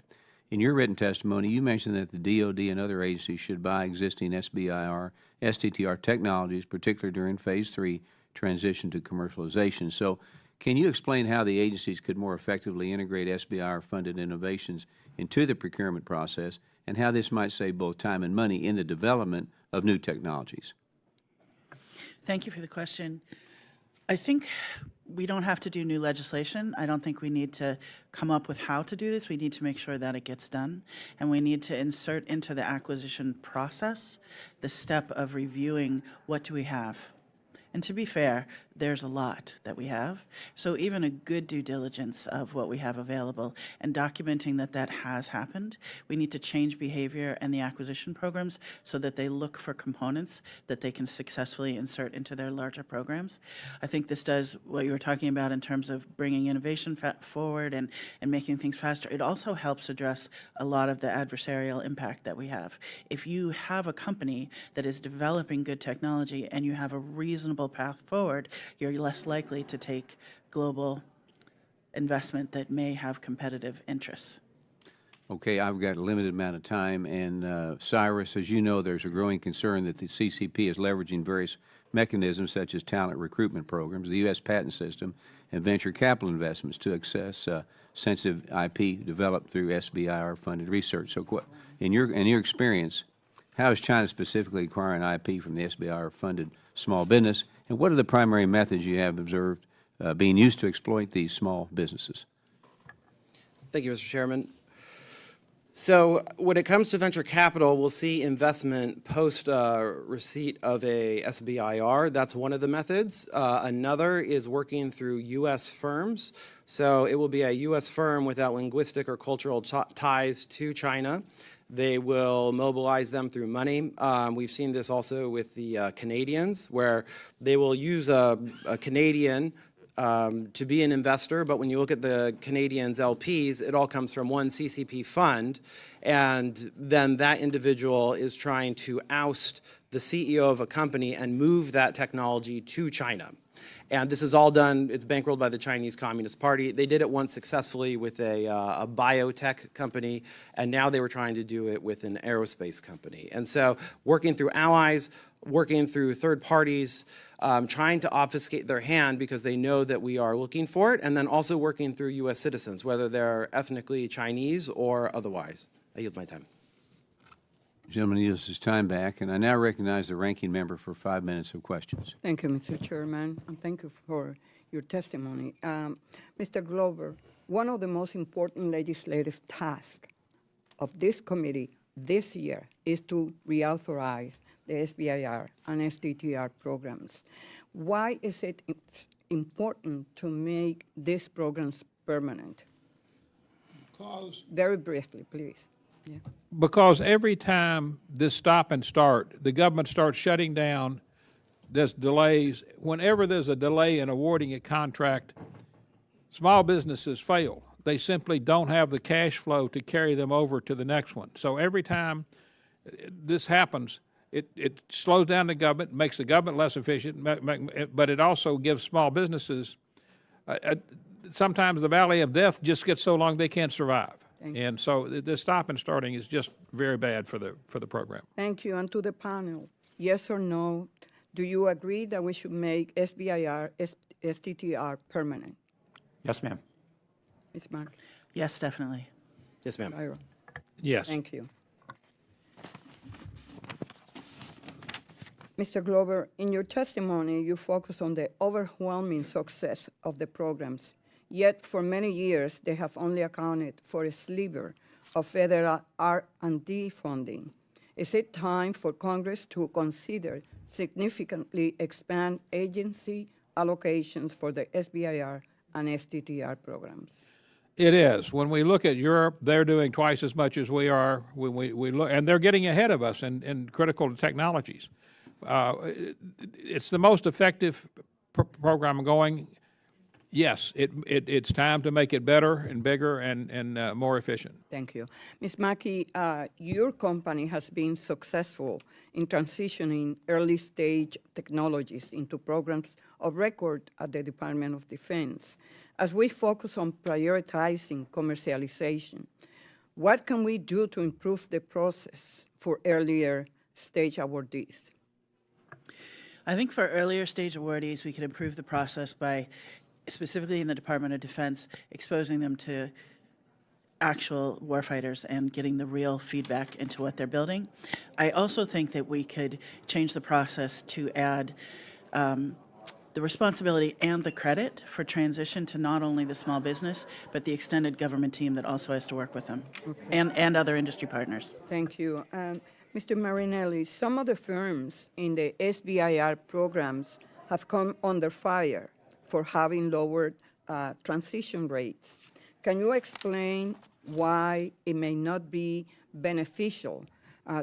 In your written testimony, you mentioned that the DOD and other agencies should buy existing SBIR, STTR technologies, particularly during Phase 3 transition to commercialization. So can you explain how the agencies could more effectively integrate SBIR-funded innovations into the procurement process, and how this might save both time and money in the development of new technologies? Thank you for the question. I think we don't have to do new legislation. I don't think we need to come up with how to do this. We need to make sure that it gets done. And we need to insert into the acquisition process the step of reviewing what do we have. And to be fair, there's a lot that we have. So even a good due diligence of what we have available and documenting that that has happened, we need to change behavior and the acquisition programs so that they look for components that they can successfully insert into their larger programs. I think this does what you were talking about in terms of bringing innovation forward and making things faster. It also helps address a lot of the adversarial impact that we have. If you have a company that is developing good technology and you have a reasonable path forward, you're less likely to take global investment that may have competitive interests. Okay, I've got a limited amount of time, and Cyrus, as you know, there's a growing concern that the CCP is leveraging various mechanisms such as talent recruitment programs, the U.S. patent system, and venture capital investments to access sensitive IP developed through SBIR-funded research. So in your experience, how is China specifically acquiring IP from the SBIR-funded small business, and what are the primary methods you have observed being used to exploit these small businesses? Thank you, Mr. Chairman. So when it comes to venture capital, we'll see investment post receipt of a SBIR. That's one of the methods. Another is working through U.S. firms. So it will be a U.S. firm without linguistic or cultural ties to China. They will mobilize them through money. We've seen this also with the Canadians, where they will use a Canadian to be an investor, but when you look at the Canadians' LPs, it all comes from one CCP fund, and then that individual is trying to oust the CEO of a company and move that technology to China. And this is all done, it's bankrolled by the Chinese Communist Party. They did it once successfully with a biotech company, and now they were trying to do it with an aerospace company. And so working through allies, working through third parties, trying to obfuscate their hand because they know that we are looking for it, and then also working through U.S. citizens, whether they're ethnically Chinese or otherwise. I yield my time. Gentleman yields his time back, and I now recognize the ranking member for 5 minutes of questions. Thank you, Mr. Chairman, and thank you for your testimony. Mr. Glover, one of the most important legislative tasks of this committee this year is to reauthorize the SBIR and STTR programs. Why is it important to make these programs permanent? Very briefly, please. Yeah. Because every time this stop and start, the government starts shutting down, there's delays. Whenever there's a delay in awarding a contract, small businesses fail. They simply don't have the cash flow to carry them over to the next one. So every time this happens, it slows down the government, makes the government less efficient, but it also gives small businesses, sometimes the valley of death just gets so long they can't survive. And so the stop and starting is just very bad for the program. Thank you. And to the panel, yes or no, do you agree that we should make SBIR, STTR permanent? Yes, ma'am. Ms. Mackey? Yes, definitely. Yes, ma'am. Ira? Yes. Thank you. Mr. Glover, in your testimony, you focus on the overwhelming success of the programs. Yet, for many years, they have only accounted for a sliver of federal R&D funding. Is it time for Congress to consider significantly expand agency allocations for the SBIR and STTR programs? It is. When we look at Europe, they're doing twice as much as we are. When we look, and they're getting ahead of us in critical technologies. It's the most effective program going. Yes, it's time to make it better and bigger and more efficient. Thank you. Ms. Mackey, your company has been successful in transitioning early-stage technologies into programs of record at the Department of Defense. As we focus on prioritizing commercialization, what can we do to improve the process for earlier stage awardees? I think for earlier stage awardees, we could improve the process by, specifically in the Department of Defense, exposing them to actual warfighters and getting the real feedback into what they're building. I also think that we could change the process to add the responsibility and the credit for transition to not only the small business, but the extended government team that also has to work with them, and other industry partners. Thank you. Mr. Marinelli, some of the firms in the SBIR programs have come under fire for having lowered transition rates. Can you explain why it may not be beneficial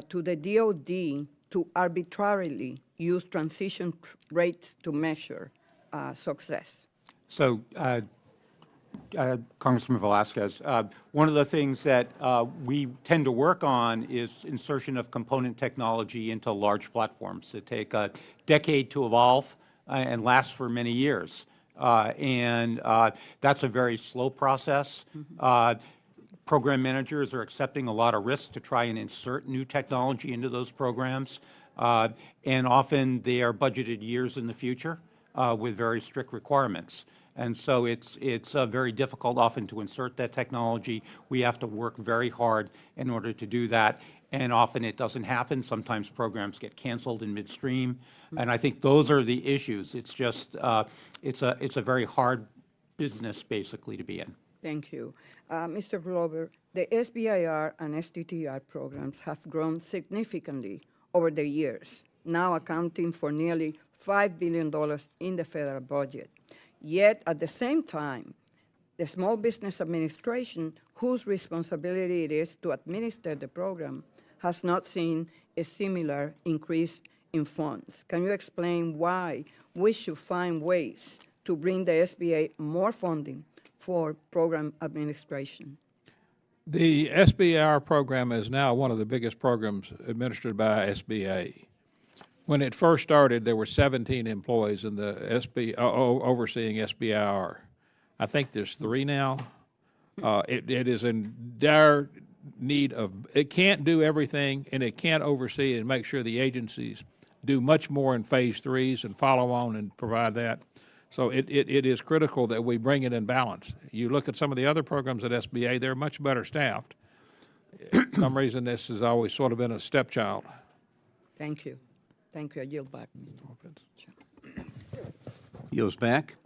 to the DoD to arbitrarily use transition rates to measure success? So, Congressman Velasquez, one of the things that we tend to work on is insertion of component technology into large platforms that take a decade to evolve and last for many years. That's a very slow process. Program managers are accepting a lot of risk to try and insert new technology into those programs. And often they are budgeted years in the future with very strict requirements. And so it's very difficult often to insert that technology. We have to work very hard in order to do that. And often it doesn't happen. Sometimes programs get canceled in midstream. And I think those are the issues. It's just, it's a very hard business basically to be in. Thank you. Mr. Glover, the SBIR and STTR programs have grown significantly over the years, now accounting for nearly $5 billion in the federal budget. Yet, at the same time, the Small Business Administration, whose responsibility it is to administer the program, has not seen a similar increase in funds. Can you explain why we should find ways to bring the SBA more funding for program administration? The SBIR program is now one of the biggest programs administered by SBA. When it first started, there were 17 employees in the overseeing SBIR. I think there's 3 now. It is in dire need of, it can't do everything, and it can't oversee and make sure the agencies do much more in phase 3s and follow on and provide that. So it is critical that we bring it in balance. You look at some of the other programs at SBA, they're much better staffed. For some reason, this has always sort of been a stepchild. Thank you. Thank you. I yield back. Yields back.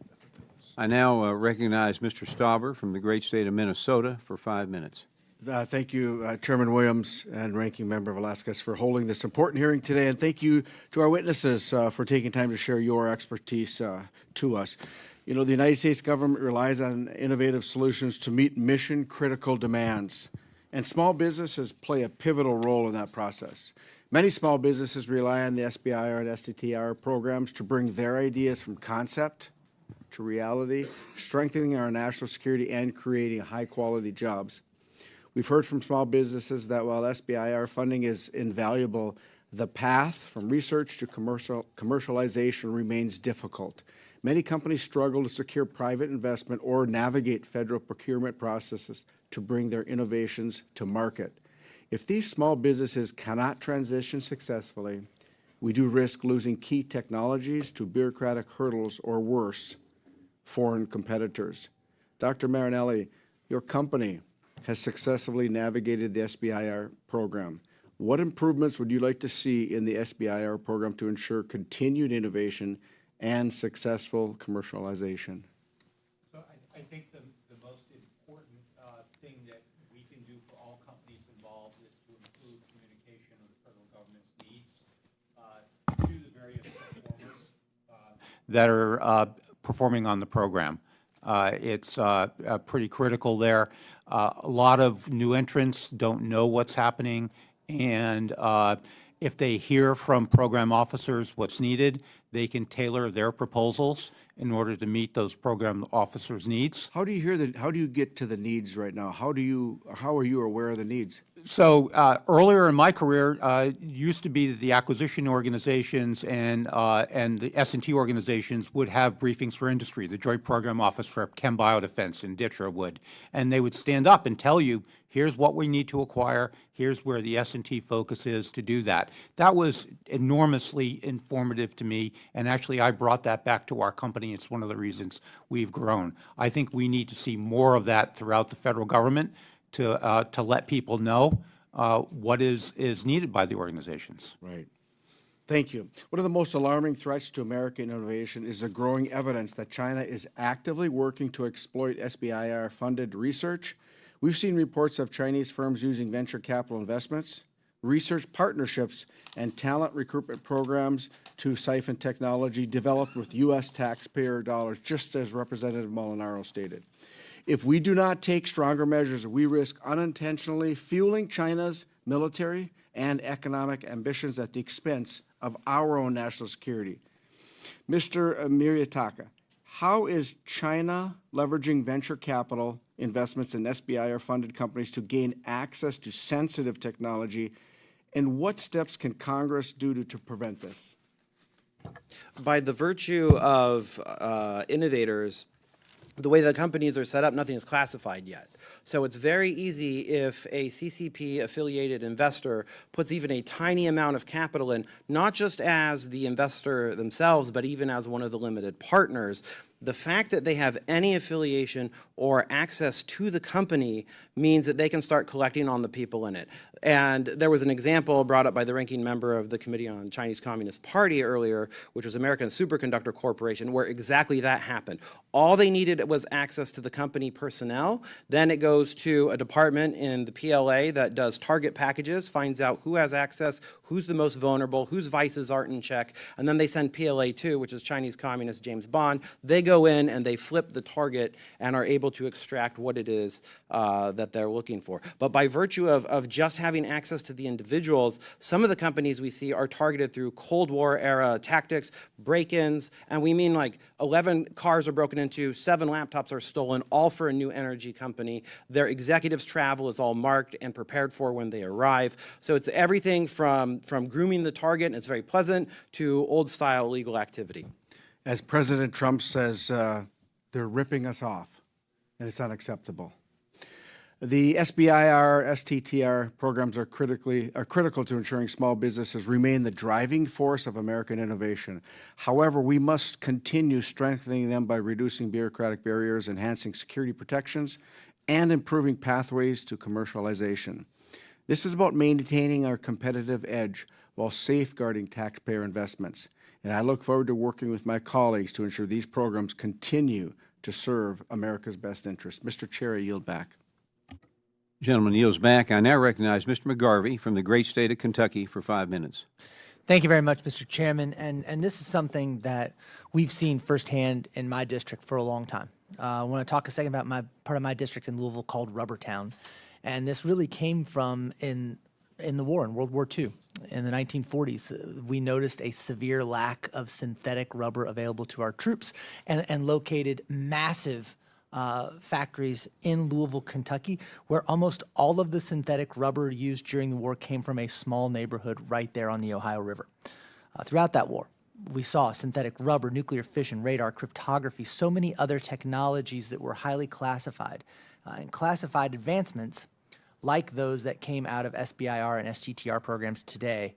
I now recognize Mr. Stauber from the great state of Minnesota for 5 minutes. Thank you, Chairman Williams and Ranking Member Velasquez, for holding this important hearing today, and thank you to our witnesses for taking time to share your expertise to us. You know, the United States government relies on innovative solutions to meet mission-critical demands, and small businesses play a pivotal role in that process. Many small businesses rely on the SBIR and STTR programs to bring their ideas from concept to reality, strengthening our national security and creating high-quality jobs. We've heard from small businesses that while SBIR funding is invaluable, the path from research to commercialization remains difficult. Many companies struggle to secure private investment or navigate federal procurement processes to bring their innovations to market. If these small businesses cannot transition successfully, we do risk losing key technologies to bureaucratic hurdles or worse, foreign competitors. Dr. Marinelli, your company has successfully navigated the SBIR program. What improvements would you like to see in the SBIR program to ensure continued innovation and successful commercialization? So I think the most important thing that we can do for all companies involved is to improve communication of the federal government's needs to the various performers that are performing on the program. It's pretty critical there. A lot of new entrants don't know what's happening, and if they hear from program officers what's needed, they can tailor their proposals in order to meet those program officers' needs. How do you get to the needs right now? How are you aware of the needs? So earlier in my career, it used to be that the acquisition organizations and the S&T organizations would have briefings for industry. The Joint Program Office for Chem Biodefense in DTRA would, and they would stand up and tell you, here's what we need to acquire, here's where the S&T focus is to do that. That was enormously informative to me, and actually I brought that back to our company. It's one of the reasons we've grown. I think we need to see more of that throughout the federal government to let people know what is needed by the organizations. Right. Thank you. One of the most alarming threats to American innovation is the growing evidence that China is actively working to exploit SBIR-funded research. We've seen reports of Chinese firms using venture capital investments, research partnerships, and talent recruitment programs to siphon technology developed with U.S. taxpayer dollars, just as Representative Molinaro stated. If we do not take stronger measures, we risk unintentionally fueling China's military and economic ambitions at the expense of our own national security. Mr. Miryekta, how is China leveraging venture capital investments in SBIR-funded companies to gain access to sensitive technology, and what steps can Congress do to prevent this? By the virtue of innovators, the way the companies are set up, nothing is classified yet. So it's very easy if a CCP-affiliated investor puts even a tiny amount of capital in, not just as the investor themselves, but even as one of the limited partners. The fact that they have any affiliation or access to the company means that they can start collecting on the people in it. And there was an example brought up by the ranking member of the Committee on Chinese Communist Party earlier, which was American Superconductor Corporation, where exactly that happened. All they needed was access to the company personnel. Then it goes to a department in the PLA that does target packages, finds out who has access, who's the most vulnerable, whose vices aren't in check, and then they send PLA2, which is Chinese Communist James Bond. They go go in and they flip the target and are able to extract what it is that they're looking for. But by virtue of just having access to the individuals, some of the companies we see are targeted through Cold War era tactics, break-ins, and we mean like 11 cars are broken into, 7 laptops are stolen, all for a new energy company. Their executives' travel is all marked and prepared for when they arrive. So it's everything from grooming the target, and it's very pleasant, to old-style illegal activity. As President Trump says, they're ripping us off, and it's unacceptable. The SBIR, STTR programs are critical to ensuring small businesses remain the driving force of American innovation. However, we must continue strengthening them by reducing bureaucratic barriers, enhancing security protections, and improving pathways to commercialization. This is about maintaining our competitive edge while safeguarding taxpayer investments. And I look forward to working with my colleagues to ensure these programs continue to serve America's best interests. Mr. Chair, I yield back. Gentleman yields back. I now recognize Mr. McGarvey from the great state of Kentucky for 5 minutes. Thank you very much, Mr. Chairman. And this is something that we've seen firsthand in my district for a long time. I want to talk a second about part of my district in Louisville called Rubbertown. And this really came from in the war, in World War II. In the 1940s, we noticed a severe lack of synthetic rubber available to our troops and located massive factories in Louisville, Kentucky, where almost all of the synthetic rubber used during the war came from a small neighborhood right there on the Ohio River. Throughout that war, we saw synthetic rubber, nuclear fission, radar, cryptography, so many other technologies that were highly classified. And classified advancements, like those that came out of SBIR and STTR programs today,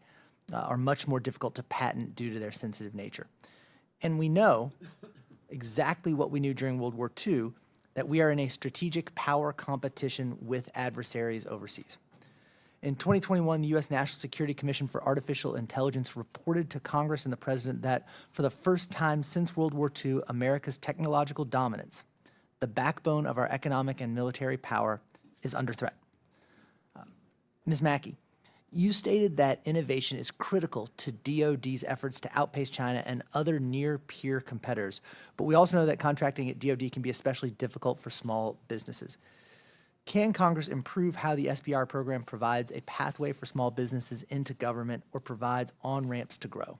are much more difficult to patent due to their sensitive nature. And we know exactly what we knew during World War II, that we are in a strategic power competition with adversaries overseas. In 2021, the U.S. National Security Commission for Artificial Intelligence reported to Congress and the President that for the first time since World War II, America's technological dominance, the backbone of our economic and military power, is under threat. Ms. Mackey, you stated that innovation is critical to DoD's efforts to outpace China and other near-peer competitors, but we also know that contracting at DoD can be especially difficult for small businesses. Can Congress improve how the SBIR program provides a pathway for small businesses into government or provides on-ramps to grow?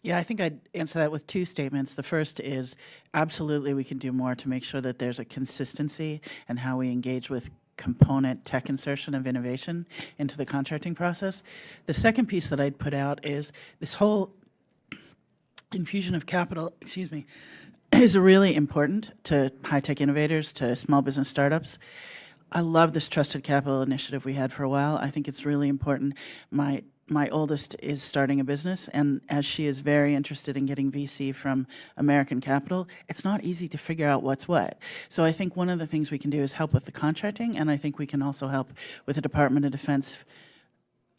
Yeah, I think I'd answer that with 2 statements. The first is absolutely we can do more to make sure that there's a consistency in how we engage with component tech insertion of innovation into the contracting process. The second piece that I'd put out is this whole infusion of capital, is really important to high-tech innovators, to small business startups. I love this Trusted Capital initiative we had for a while. I think it's really important. My oldest is starting a business, and as she is very interested in getting VC from American Capital, it's not easy to figure out what's what. So I think one of the things we can do is help with the contracting, and I think we can also help with the Department of Defense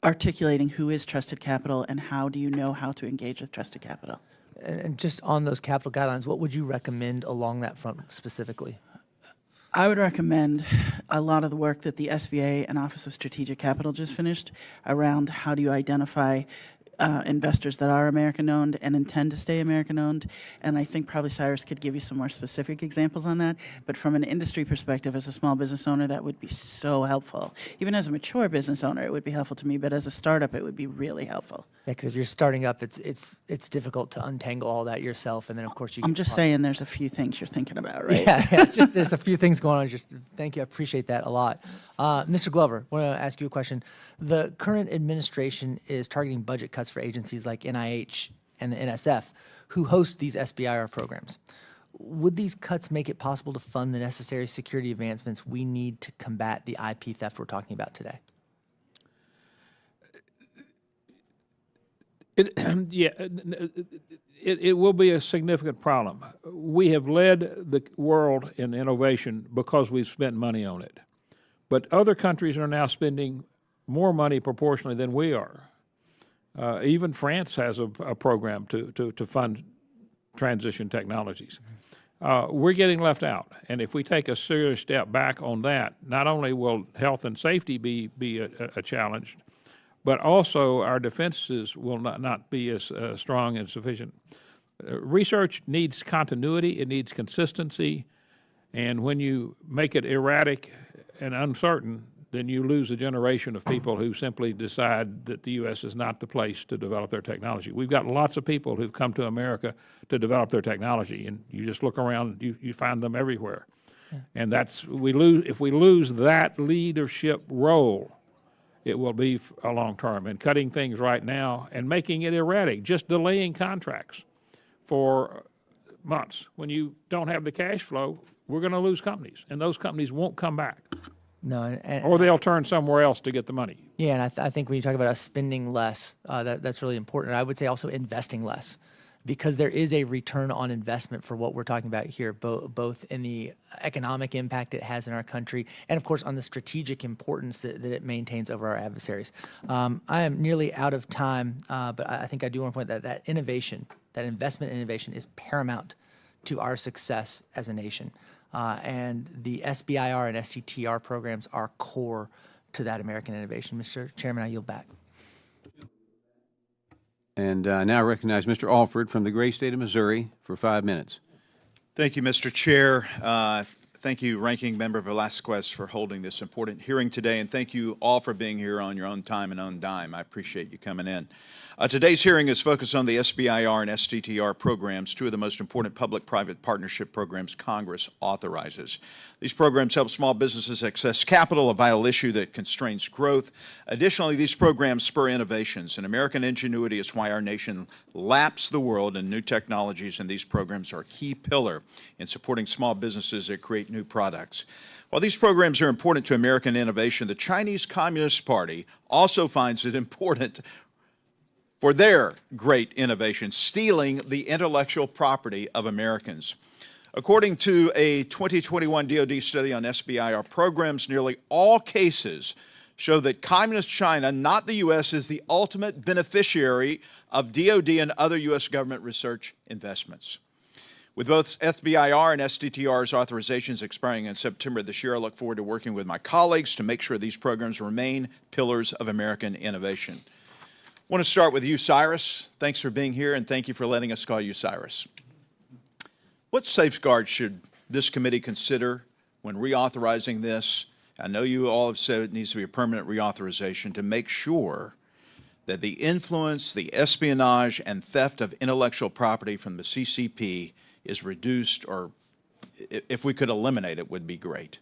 articulating who is Trusted Capital and how do you know how to engage with Trusted Capital. And just on those capital guidelines, what would you recommend along that front specifically? I would recommend a lot of the work that the SBA and Office of Strategic Capital just finished around how do you identify investors that are American-owned and intend to stay American-owned. And I think probably Cyrus could give you some more specific examples on that. But from an industry perspective, as a small business owner, that would be so helpful. Even as a mature business owner, it would be helpful to me. But as a startup, it would be really helpful. Yeah, because if you're starting up, it's difficult to untangle all that yourself. And then, of course, you I'm just saying there's a few things you're thinking about, right? Yeah, just there's a few things going on. Just thank you. I appreciate that a lot. Mr. Glover, I want to ask you a question. The current administration is targeting budget cuts for agencies like NIH and the NSF, who host these SBIR programs. Would these cuts make it possible to fund the necessary security advancements we need to combat the IP theft we're talking about today? It will be a significant problem. We have led the world in innovation because we've spent money on it. But other countries are now spending more money proportionally than we are. Even France has a program to fund transition technologies. We're getting left out. And if we take a serious step back on that, not only will health and safety be a challenge, but also our defenses will not be as strong and sufficient. Research needs continuity, it needs consistency, and when you make it erratic and uncertain, then you lose a generation of people who simply decide that the U.S. is not the place to develop their technology. We've got lots of people who've come to America to develop their technology, and you just look around, you find them everywhere. And if we lose that leadership role, it will be a long term. And cutting things right now and making it erratic, just delaying contracts for months. When you don't have the cash flow, we're going to lose companies, and those companies won't come back. No, Or they'll turn somewhere else to get the money. yeah, and I think when you talk about us spending less, that's really important. I would say also investing less, because there is a return on investment for what we're talking about here, both in the economic impact it has in our country, and of course on the strategic importance that it maintains over our adversaries. I am nearly out of time, but I think I do want to point that innovation, that investment in innovation, is paramount to our success as a nation. And the SBIR and STTR programs are core to that American innovation. Mr. Chairman, I yield back. And now recognize Mr. Alford from the great state of Missouri for 5 minutes. Thank you, Mr. Chair. Thank you, Ranking Member Velasquez, for holding this important hearing today, and thank you all for being here on your own time and own dime. I appreciate you coming in. Today's hearing is focused on the SBIR and STTR programs, two of the most important public-private partnership programs Congress authorizes. These programs help small businesses access capital, a vital issue that constrains growth. Additionally, these programs spur innovations, and American ingenuity is why our nation laps the world in new technologies, and these programs are a key pillar in supporting small businesses that create new products. While these programs are important to American innovation, the Chinese Communist Party also finds it important for their great innovation, stealing the intellectual property of Americans. According to a 2021 DoD study on SBIR programs, nearly all cases show that Communist China, not the U.S., is the ultimate beneficiary of DoD and other U.S. government research investments. With both SBIR and STTR's authorizations expiring in September this year, I look forward to working with my colleagues to make sure these programs remain pillars of American innovation. I want to start with you, Cyrus. Thanks for being here, and thank you for letting us call you Cyrus. What safeguards should this committee consider when reauthorizing this? I know you all have said it needs to be a permanent reauthorization to make sure that the influence, the espionage, and theft of intellectual property from the CCP is reduced, or if we could eliminate it, would be great.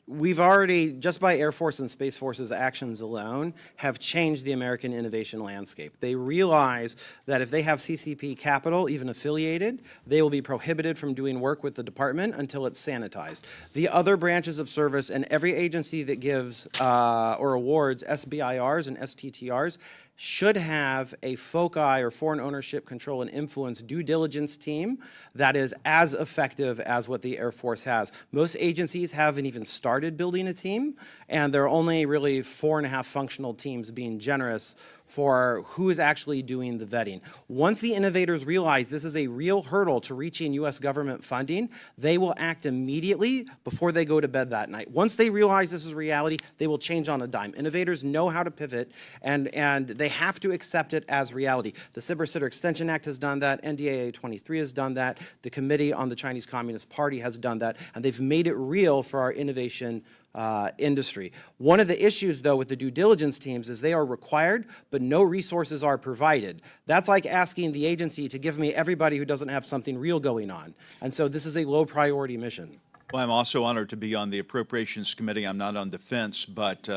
We've already, just by Air Force and Space Force's actions alone, have changed the American innovation landscape. They realize that if they have CCP capital, even affiliated, they will be prohibited from doing work with the department until it's sanitized. The other branches of service and every agency that gives or awards SBIRs and STTRs should have a FOCI, or foreign ownership control and influence due diligence team, that is as effective as what the Air Force has. Most agencies haven't even started building a team, and there are only really 4.5 functional teams, being generous, for who is actually doing the vetting. Once the innovators realize this is a real hurdle to reaching U.S. government funding, they will act immediately before they go to bed that night. Once they realize this is reality, they will change on a dime. Innovators know how to pivot, and they have to accept it as reality. The Cyber Extension Act has done that. NDAA 23 has done that. The Committee on the Chinese Communist Party has done that, and they've made it real for our innovation industry. One of the issues, though, with the due diligence teams is they are required, but no resources are provided. That's like asking the agency to give me everybody who doesn't have something real going on. And so this is a low priority mission. Well, I'm also honored to be on the Appropriations Committee. I'm not on Defense, but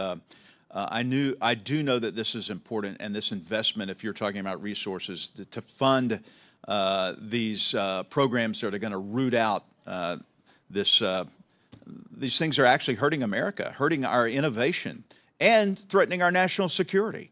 I do know that this is important, and this investment, if you're talking about resources, to fund these programs that are going to root out these things are actually hurting America, hurting our innovation, and threatening our national security.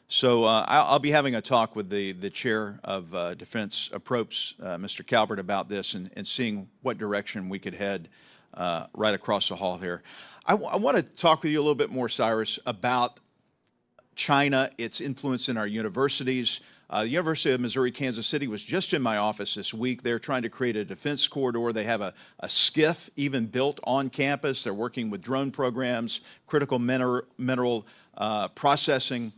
So I'll be having a talk with the chair of Defense Approps, Mr. Calvert, about this and seeing what direction we could head right across the hall here. I want to talk with you a little bit more, Cyrus, about China, its influence in our universities. The University of Missouri, Kansas City was just in my office this week. They're trying to create a defense corridor. They have a SCIF even built on campus. They're working with drone programs, critical mineral processing.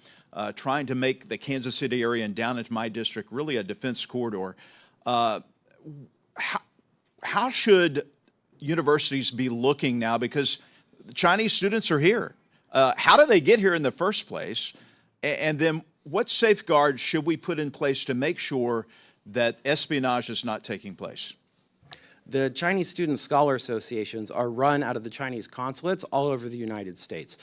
trying to make the Kansas City area and down into my district really a defense corridor. How should universities be looking now? Because the Chinese students are here. How do they get here in the first place? And then what safeguards should we put in place to make sure that espionage is not taking place? The Chinese Student Scholar Associations are run out of the Chinese consulates all over the United States.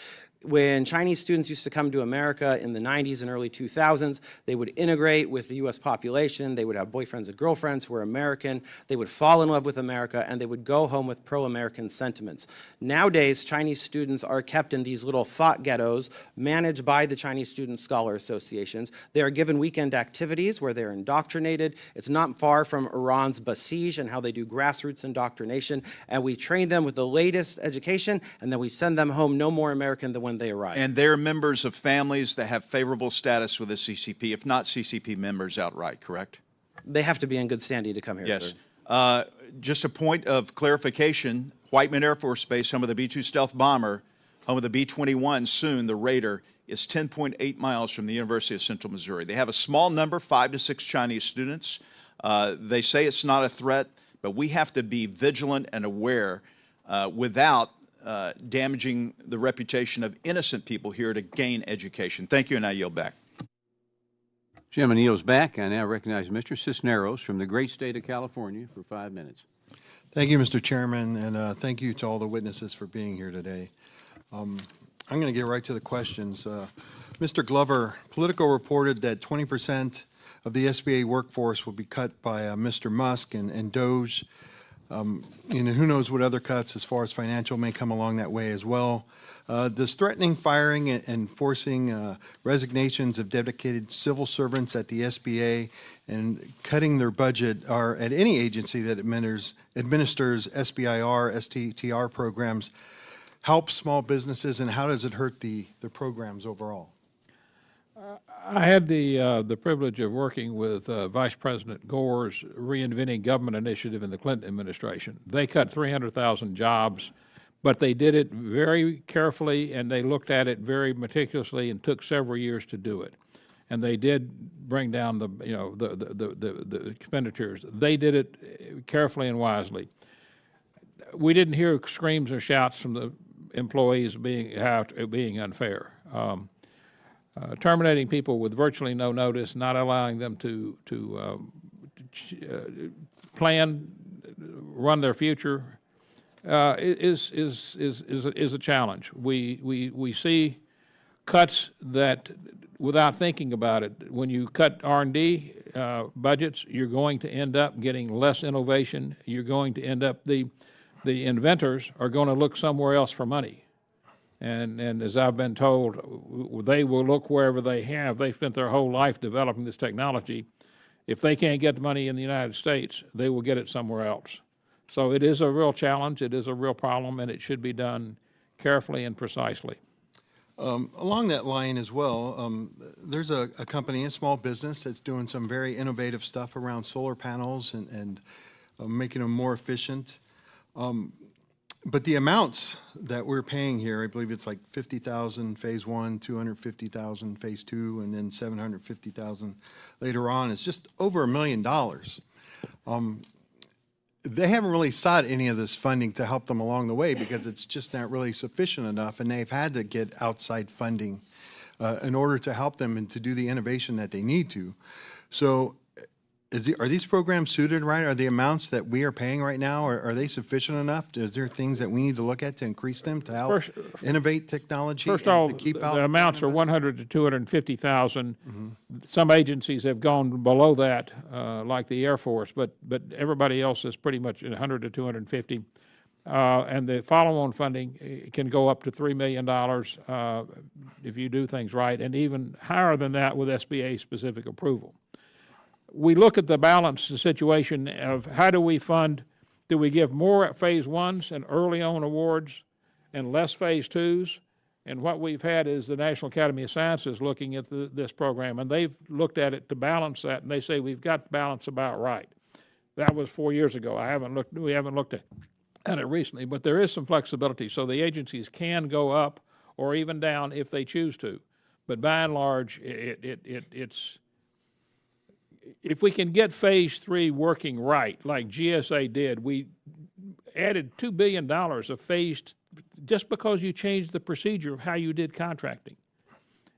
When Chinese students used to come to America in the 90s and early 2000s, they would integrate with the U.S. population, they would have boyfriends and girlfriends who were American, they would fall in love with America, and they would go home with pro-American sentiments. Nowadays, Chinese students are kept in these little thought ghettos managed by the Chinese Student Scholar Associations. They are given weekend activities where they're indoctrinated. It's not far from Iran's Basij and how they do grassroots indoctrination, and we train them with the latest education, and then we send them home no more American than when they arrive. And they're members of families that have favorable status with the CCP, if not CCP members outright, correct? They have to be in good standing to come here, Yes. sir. Just a point of clarification, Whiteman Air Force Base, home of the B-2 stealth bomber, home of the B-21, soon the Raider, is 10.8 miles from the University of Central Missouri. They have a small number, 5 to 6 Chinese students. They say it's not a threat, but we have to be vigilant and aware without damaging the reputation of innocent people here to gain education. Thank you, and I yield back. Chairman yields back. I now recognize Mr. Cisneros from the great state of California for 5 minutes. Thank you, Mr. Chairman, and thank you to all the witnesses for being here today. I'm going to get right to the questions. Mr. Glover, Politico reported that 20% of the SBA workforce will be cut by Mr. Musk and DOGE. Who knows what other cuts as far as financial may come along that way as well. Does threatening firing and forcing resignations of dedicated civil servants at the SBA and cutting their budget or at any agency that administers SBIR, STTR programs help small businesses, and how does it hurt the programs overall? I had the privilege of working with Vice President Gore's Reinventing Government initiative in the Clinton administration. They cut 300,000 jobs, but they did it very carefully, and they looked at it very meticulously and took several years to do it. And they did bring down the expenditures. They did it carefully and wisely. We didn't hear screams or shouts from the employees being unfair. Terminating people with virtually no notice, not allowing them to plan, run their future, is a challenge. We see cuts that, without thinking about it, when you cut R&D budgets, you're going to end up getting less innovation. You're going to end up the inventors are going to look somewhere else for money. And as I've been told, they will look wherever they have. They've spent their whole life developing this technology. If they can't get the money in the United States, they will get it somewhere else. So it is a real challenge, it is a real problem, and it should be done carefully and precisely. Along that line as well, there's a company, a small business, that's doing some very innovative stuff around solar panels and making them more efficient. But the amounts that we're paying here, I believe it's like 50,000 phase one, 250,000 phase two, and then 750,000 later on, is just over $1 million. They haven't really sought any of this funding to help them along the way because it's just not really sufficient enough, and they've had to get outside funding in order to help them and to do the innovation that they need to. So are these programs suited right? Are the amounts that we are paying right now, are they sufficient enough? Is there things that we need to look at to increase them to help innovate technology? First of all, to keep out the amounts are 100 to 250,000. Some agencies have gone below that, like the Air Force, but everybody else is pretty much 100 to 250. And the follow-on funding can go up to $3 million if you do things right, and even higher than that with SBA-specific approval. We look at the balance, the situation of how do we fund, do we give more at phase ones and early on awards and less phase twos? And what we've had is the National Academy of Sciences looking at this program, and they've looked at it to balance that, and they say we've got the balance about right. That was 4 years ago. We haven't looked at it recently, but there is some flexibility, so the agencies can go up or even down if they choose to. But by and large, it's, if we can get Phase 3 working right, like GSA did, we added $2 billion of phased, just because you changed the procedure of how you did contracting.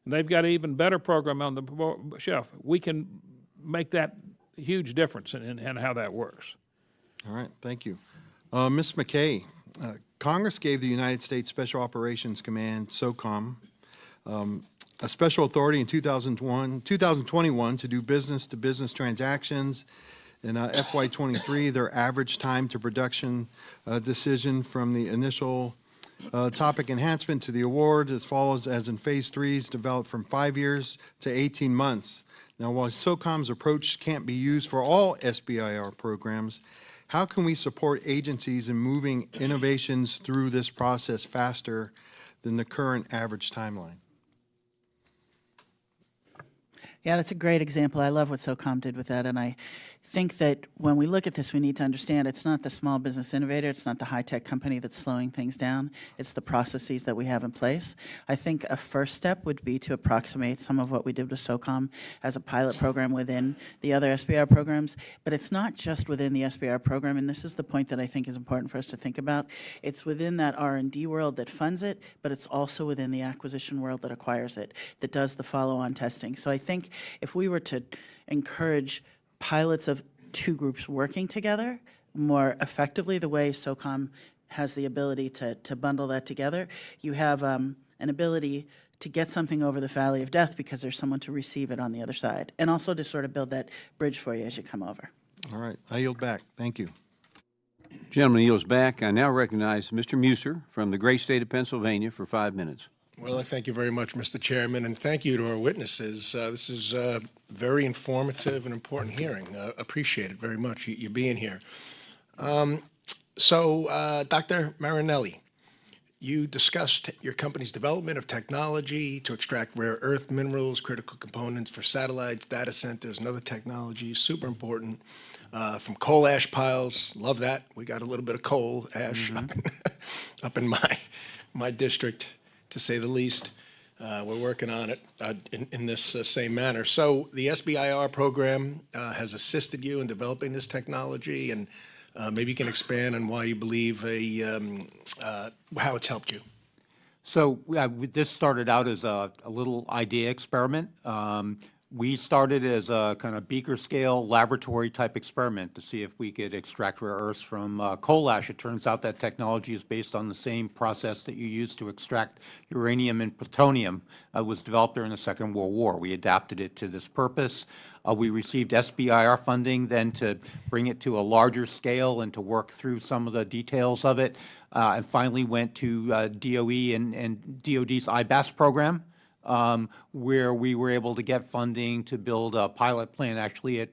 And they've got an even better program on the shelf. We can make that huge difference in how that works. All right, thank you. Ms. McKay, Congress gave the United States Special Operations Command, SOCOM, a special authority in 2021 to do business-to-business transactions. In FY23, their average time to production decision from the initial topic enhancement to the award as follows, as in Phase 3 is developed from 5 years to 18 months. Now, while SOCOM's approach can't be used for all SBIR programs, how can we support agencies in moving innovations through this process faster than the current average timeline? Yeah, that's a great example. I love what SOCOM did with that, and I think that when we look at this, we need to understand it's not the small business innovator, it's not the high-tech company that's slowing things down, it's the processes that we have in place. I think a first step would be to approximate some of what we did with SOCOM as a pilot program within the other SBIR programs, but it's not just within the SBIR program, and this is the point that I think is important for us to think about. It's within that R&D world that funds it, but it's also within the acquisition world that acquires it, that does the follow-on testing. So I think if we were to encourage pilots of two groups working together more effectively, the way SOCOM has the ability to bundle that together, you have an ability to get something over the valley of death because there's someone to receive it on the other side, and also to sort of build that bridge for you as you come over. All right, I yield back. Thank you. Gentleman yields back. I now recognize Mr. Muser from the great state of Pennsylvania for 5 minutes. Well, I thank you very much, Mr. Chairman, and thank you to our witnesses. This is a very informative and important hearing. Appreciate it very much, you being here. Dr. Marinelli, you discussed your company's development of technology to extract rare earth minerals, critical components for satellites, data centers, and other technologies, super important. From coal ash piles, love that. We got a little bit of coal ash up in my district, to say the least. We're working on it in this same manner. So the SBIR program has assisted you in developing this technology, and maybe you can expand on why you believe how it's helped you. So this started out as a little idea experiment. We started as a kind of beaker scale laboratory type experiment to see if we could extract rare earths from coal ash. It turns out that technology is based on the same process that you use to extract uranium and plutonium. Was developed during the Second World War. We adapted it to this purpose. We received SBIR funding then to bring it to a larger scale and to work through some of the details of it, and finally went to DOE and DOD's IBAS program. Where we were able to get funding to build a pilot plant actually at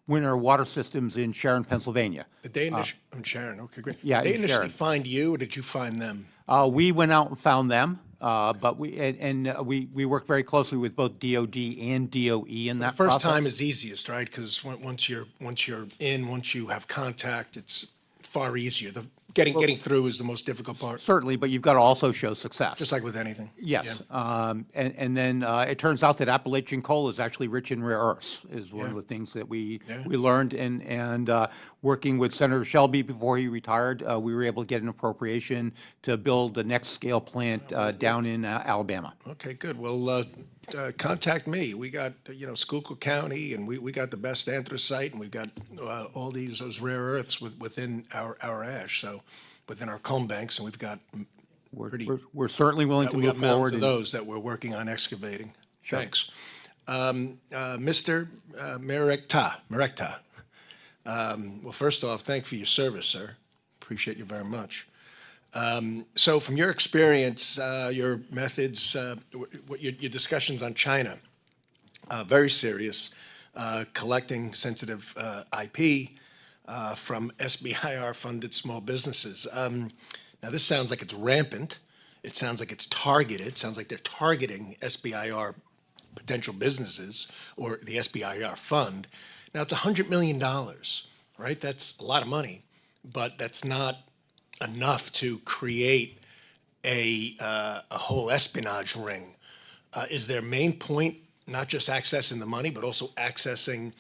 Winter Water Systems in Sharon, Pennsylvania. Did they initially, Sharon, okay, great. Yeah, Did they in initially Sharon. find you, or did you find them? We went out and found them, but we worked very closely with both DOD and DOE in that First process. time is easiest, right? Because once you have contact, it's far easier. Getting through is the most difficult part. Certainly, but you've got to also show success. Just like with anything. Yes, Yeah. and then it turns out that Appalachian coal is actually rich in rare earths, is one of Yeah. the things that we Yeah. learned, and working with Senator Shelby before he retired, we were able to get an appropriation to build the next scale plant down in Alabama. Okay, good. Well, contact me. We got, Schuylkill County, and we got the best anthracite, and we've got all those rare earths within our ash, so within our comb banks, and we've got We're certainly willing to we move got mountains forward. of those that we're working on excavating. Thanks. Mr. Miryekta. Well, first off, thank you for your service, sir. Appreciate you very much. So from your experience, your methods, your discussions on China, very serious, collecting sensitive IP from SBIR-funded small businesses. Now, this sounds like it's rampant. It sounds like it's targeted. It sounds like they're targeting SBIR potential businesses or the SBIR fund. Now, it's $100 million, right? That's a lot of money, but that's not enough to create a whole espionage ring Is their main point not just accessing the money, but also accessing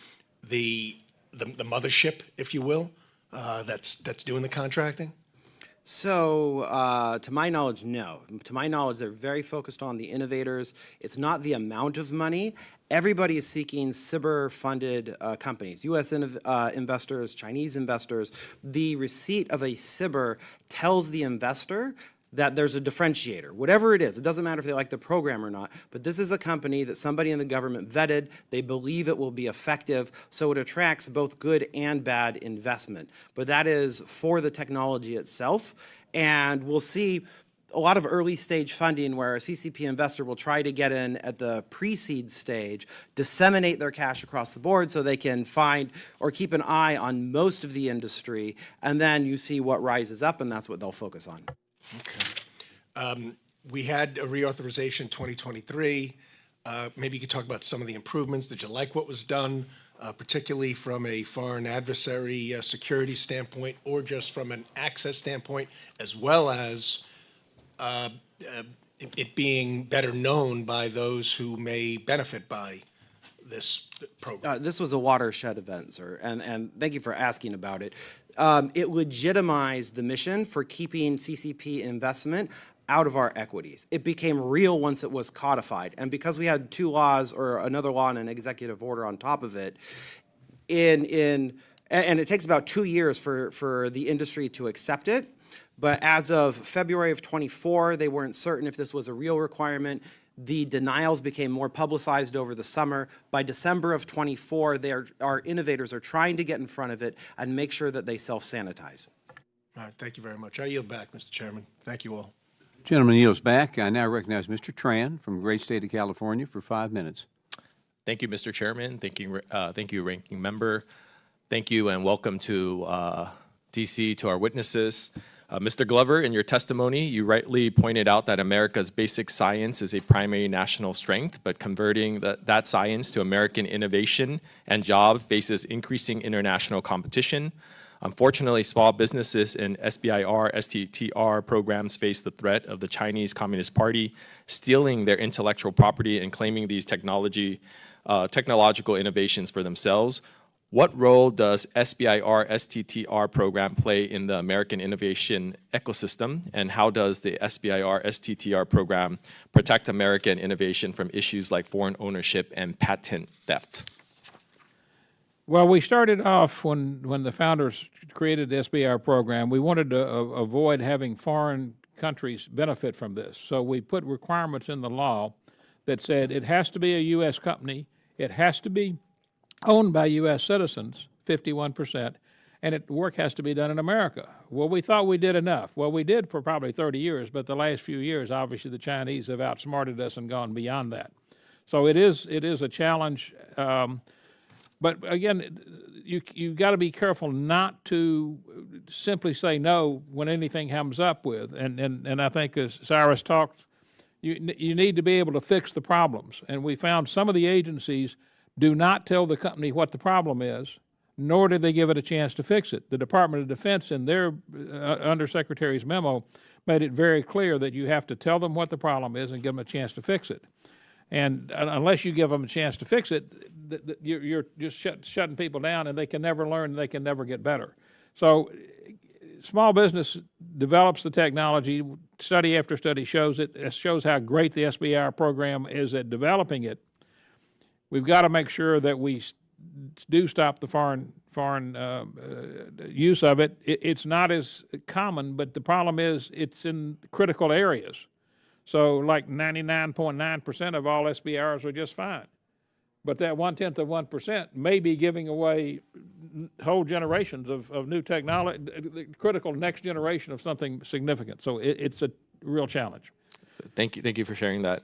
the mothership, if you will, that's doing the contracting? So, to my knowledge, no. To my knowledge, they're very focused on the innovators. It's not the amount of money. Everybody is seeking SBIR-funded companies, U.S. investors, Chinese investors. The receipt of a SBIR tells the investor that there's a differentiator, whatever it is. It doesn't matter if they like the program or not, but this is a company that somebody in the government vetted. They believe it will be effective, so it attracts both good and bad investment. But that is for the technology itself, and we'll see a lot of early stage funding where a CCP investor will try to get in at the pre-seed stage, disseminate their cash across the board so they can find or keep an eye on most of the industry, and then you see what rises up, and that's what they'll focus on. Okay. We had a reauthorization in 2023. Maybe you could talk about some of the improvements. Did you like what was done, particularly from a foreign adversary security standpoint, or just from an access standpoint, as well as it being better known by those who may benefit by this program? This was a watershed event, sir, and thank you for asking about it. It legitimized the mission for keeping CCP investment out of our equities. It became real once it was codified, and because we had two laws, or another law and an executive order on top of it, and it takes about 2 years for the industry to accept it. But as of February of 24, they weren't certain if this was a real requirement. The denials became more publicized over the summer. By December of 24, our innovators are trying to get in front of it and make sure that they self-sanitize. All right, thank you very much. I yield back, Mr. Chairman. Thank you all. Gentleman yields back. I now recognize Mr. Tran from the great state of California for 5 minutes. Thank you, Mr. Chairman. Thank you, Ranking Member. Thank you and welcome to DC, to our witnesses. Mr. Glover, in your testimony, you rightly pointed out that America's basic science is a primary national strength, but converting that science to American innovation and job faces increasing international competition. Unfortunately, small businesses in SBIR, STTR programs face the threat of the Chinese Communist Party stealing their intellectual property and claiming these technological innovations for themselves. What role does SBIR STTR program play in the American innovation ecosystem, and how does the SBIR STTR program protect American innovation from issues like foreign ownership and patent theft? Well, we started off when the founders created the SBIR program, we wanted to avoid having foreign countries benefit from this. So we put requirements in the law that said it has to be a U.S. company, it has to be owned by U.S. citizens, 51%, and work has to be done in America. Well, we thought we did enough. Well, we did for probably 30 years, but the last few years, obviously, the Chinese have outsmarted us and gone beyond that. So it is a challenge. But again, you've got to be careful not to simply say no when anything comes up with. And I think as Cyrus talked, you need to be able to fix the problems. And we found some of the agencies do not tell the company what the problem is, nor do they give it a chance to fix it. The Department of Defense, in their Undersecretary's memo, made it very clear that you have to tell them what the problem is and give them a chance to fix it. And unless you give them a chance to fix it, you're just shutting people down, and they can never learn, and they can never get better. So small business develops the technology. Study after study shows it. It shows how great the SBIR program is at developing it. We've got to make sure that we do stop the foreign use of it. It's not as common, but the problem is it's in critical areas. So like 99.9% of all SBIRs are just fine. But that 1/10 of 1% may be giving away whole generations of new technology, the critical next generation of something significant. So it's a real challenge. Thank you for sharing that.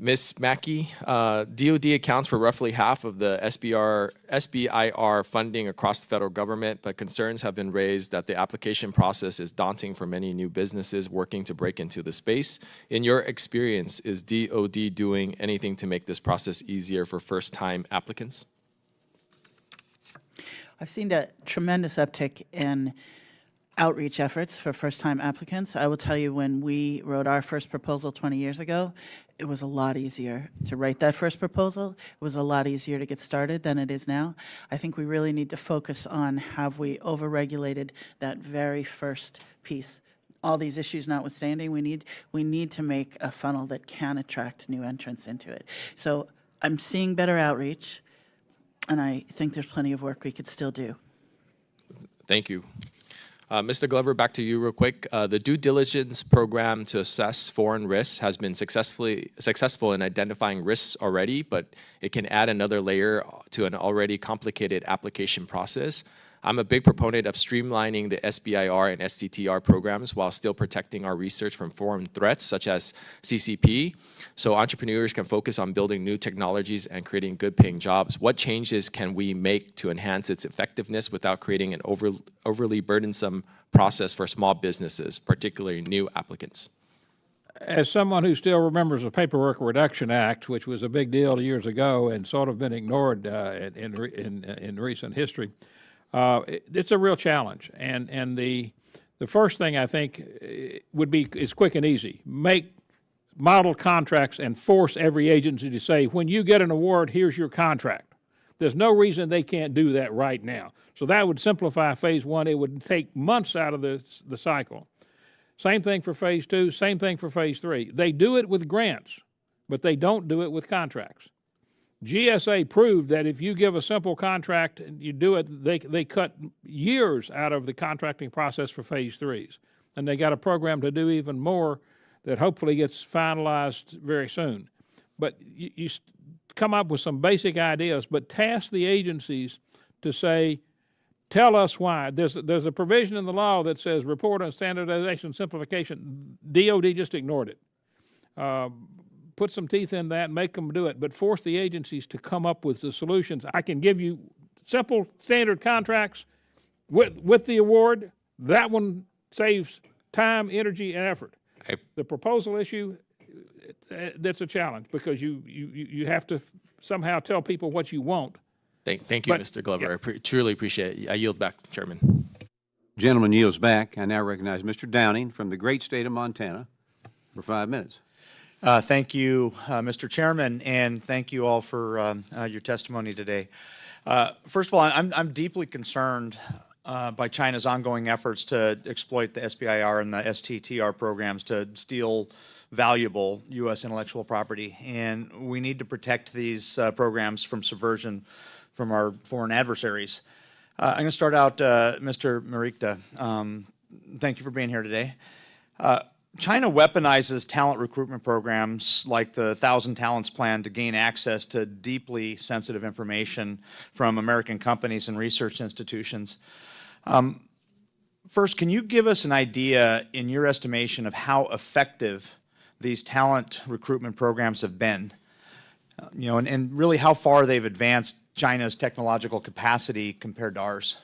Ms. Mackey, DOD accounts for roughly half of the SBIR funding across the federal government, but concerns have been raised that the application process is daunting for many new businesses working to break into the space. In your experience, is DOD doing anything to make this process easier for first-time applicants? I've seen a tremendous uptick in outreach efforts for first-time applicants. I will tell you, when we wrote our first proposal 20 years ago, it was a lot easier to write that first proposal. It was a lot easier to get started than it is now. I think we really need to focus on, have we overregulated that very first piece? All these issues notwithstanding, we need to make a funnel that can attract new entrants into it. So I'm seeing better outreach, and I think there's plenty of work we could still do. Thank you. Mr. Glover, back to you real quick. The due diligence program to assess foreign risks has been successful in identifying risks already, but it can add another layer to an already complicated application process. I'm a big proponent of streamlining the SBIR and STTR programs while still protecting our research from foreign threats such as CCP, so entrepreneurs can focus on building new technologies and creating good-paying jobs. What changes can we make to enhance its effectiveness without creating an overly burdensome process for small businesses, particularly new applicants? As someone who still remembers the Paperwork Reduction Act, which was a big deal years ago and sort of been ignored in recent history, it's a real challenge, and the first thing I think is quick and easy. Make model contracts and force every agency to say, when you get an award, here's your contract. There's no reason they can't do that right now. So that would simplify phase one. It would take months out of the cycle. Same thing for phase two, same thing for phase three. They do it with grants, but they don't do it with contracts. GSA proved that if you give a simple contract and you do it, they cut years out of the contracting process for phase threes. And they got a program to do even more that hopefully gets finalized very soon. But you come up with some basic ideas, but task the agencies to say, tell us why. There's a provision in the law that says report on standardization simplification. DOD just ignored it. Put some teeth in that and make them do it, but force the agencies to come up with the solutions. I can give you simple standard contracts with the award. That one saves time, energy, and effort. The proposal issue, that's a challenge because you have to somehow tell people what you want. Thank you, Mr. Glover. I truly appreciate it. I yield back, Chairman. Gentleman yields back. I now recognize Mr. Downing from the great state of Montana for 5 minutes. Thank you, Mr. Chairman, and thank you all for your testimony today. First of all, I'm deeply concerned by China's ongoing efforts to exploit the SBIR and the STTR programs to steal valuable U.S. intellectual property, and we need to protect these programs from subversion from our foreign adversaries. I'm going to start out, Mr. Miryekta. Thank you for being here today. China weaponizes talent recruitment programs like the 1,000 Talents Plan to gain access to deeply sensitive information from American companies and research institutions. First, can you give us an idea, in your estimation, of how effective these talent recruitment programs have been? And really how far they've advanced China's technological capacity compared to ours?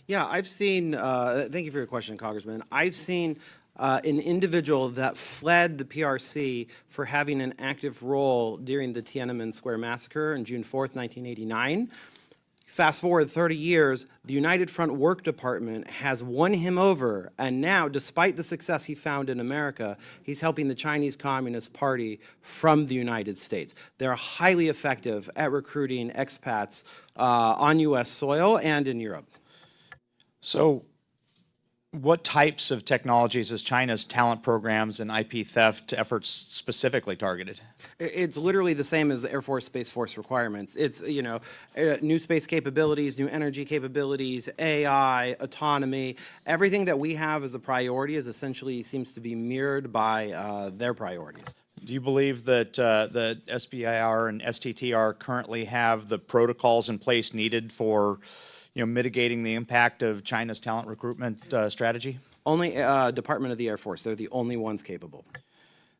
Yeah, I've seen, thank you for your question, Congressman. I've seen an individual that fled the PRC for having an active role during the Tiananmen Square massacre on June 4th, 1989. Fast forward 30 years, the United Front Work Department has won him over, and now, despite the success he found in America, he's helping the Chinese Communist Party from the United States. They're highly effective at recruiting expats on U.S. soil and in Europe. So, what types of technologies is China's talent programs and IP theft efforts specifically targeted? It's literally the same as the Air Force Space Force requirements. It's, new space capabilities, new energy capabilities, AI, autonomy. Everything that we have as a priority is essentially seems to be mirrored by their priorities. Do you believe that the SBIR and STTR currently have the protocols in place needed for mitigating the impact of China's talent recruitment strategy? Only Department of the Air Force. They're the only ones capable.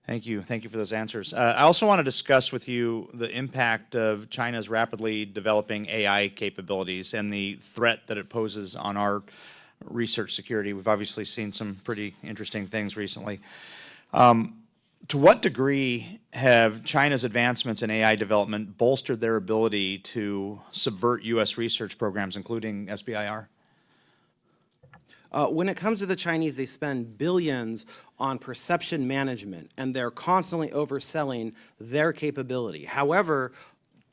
Thank you. Thank you for those answers. I also want to discuss with you the impact of China's rapidly developing AI capabilities and the threat that it poses on our research security. We've obviously seen some pretty interesting things recently. To what degree have China's advancements in AI development bolstered their ability to subvert U.S. research programs, including SBIR? When it comes to the Chinese, they spend billions on perception management, and they're constantly overselling their capability. However,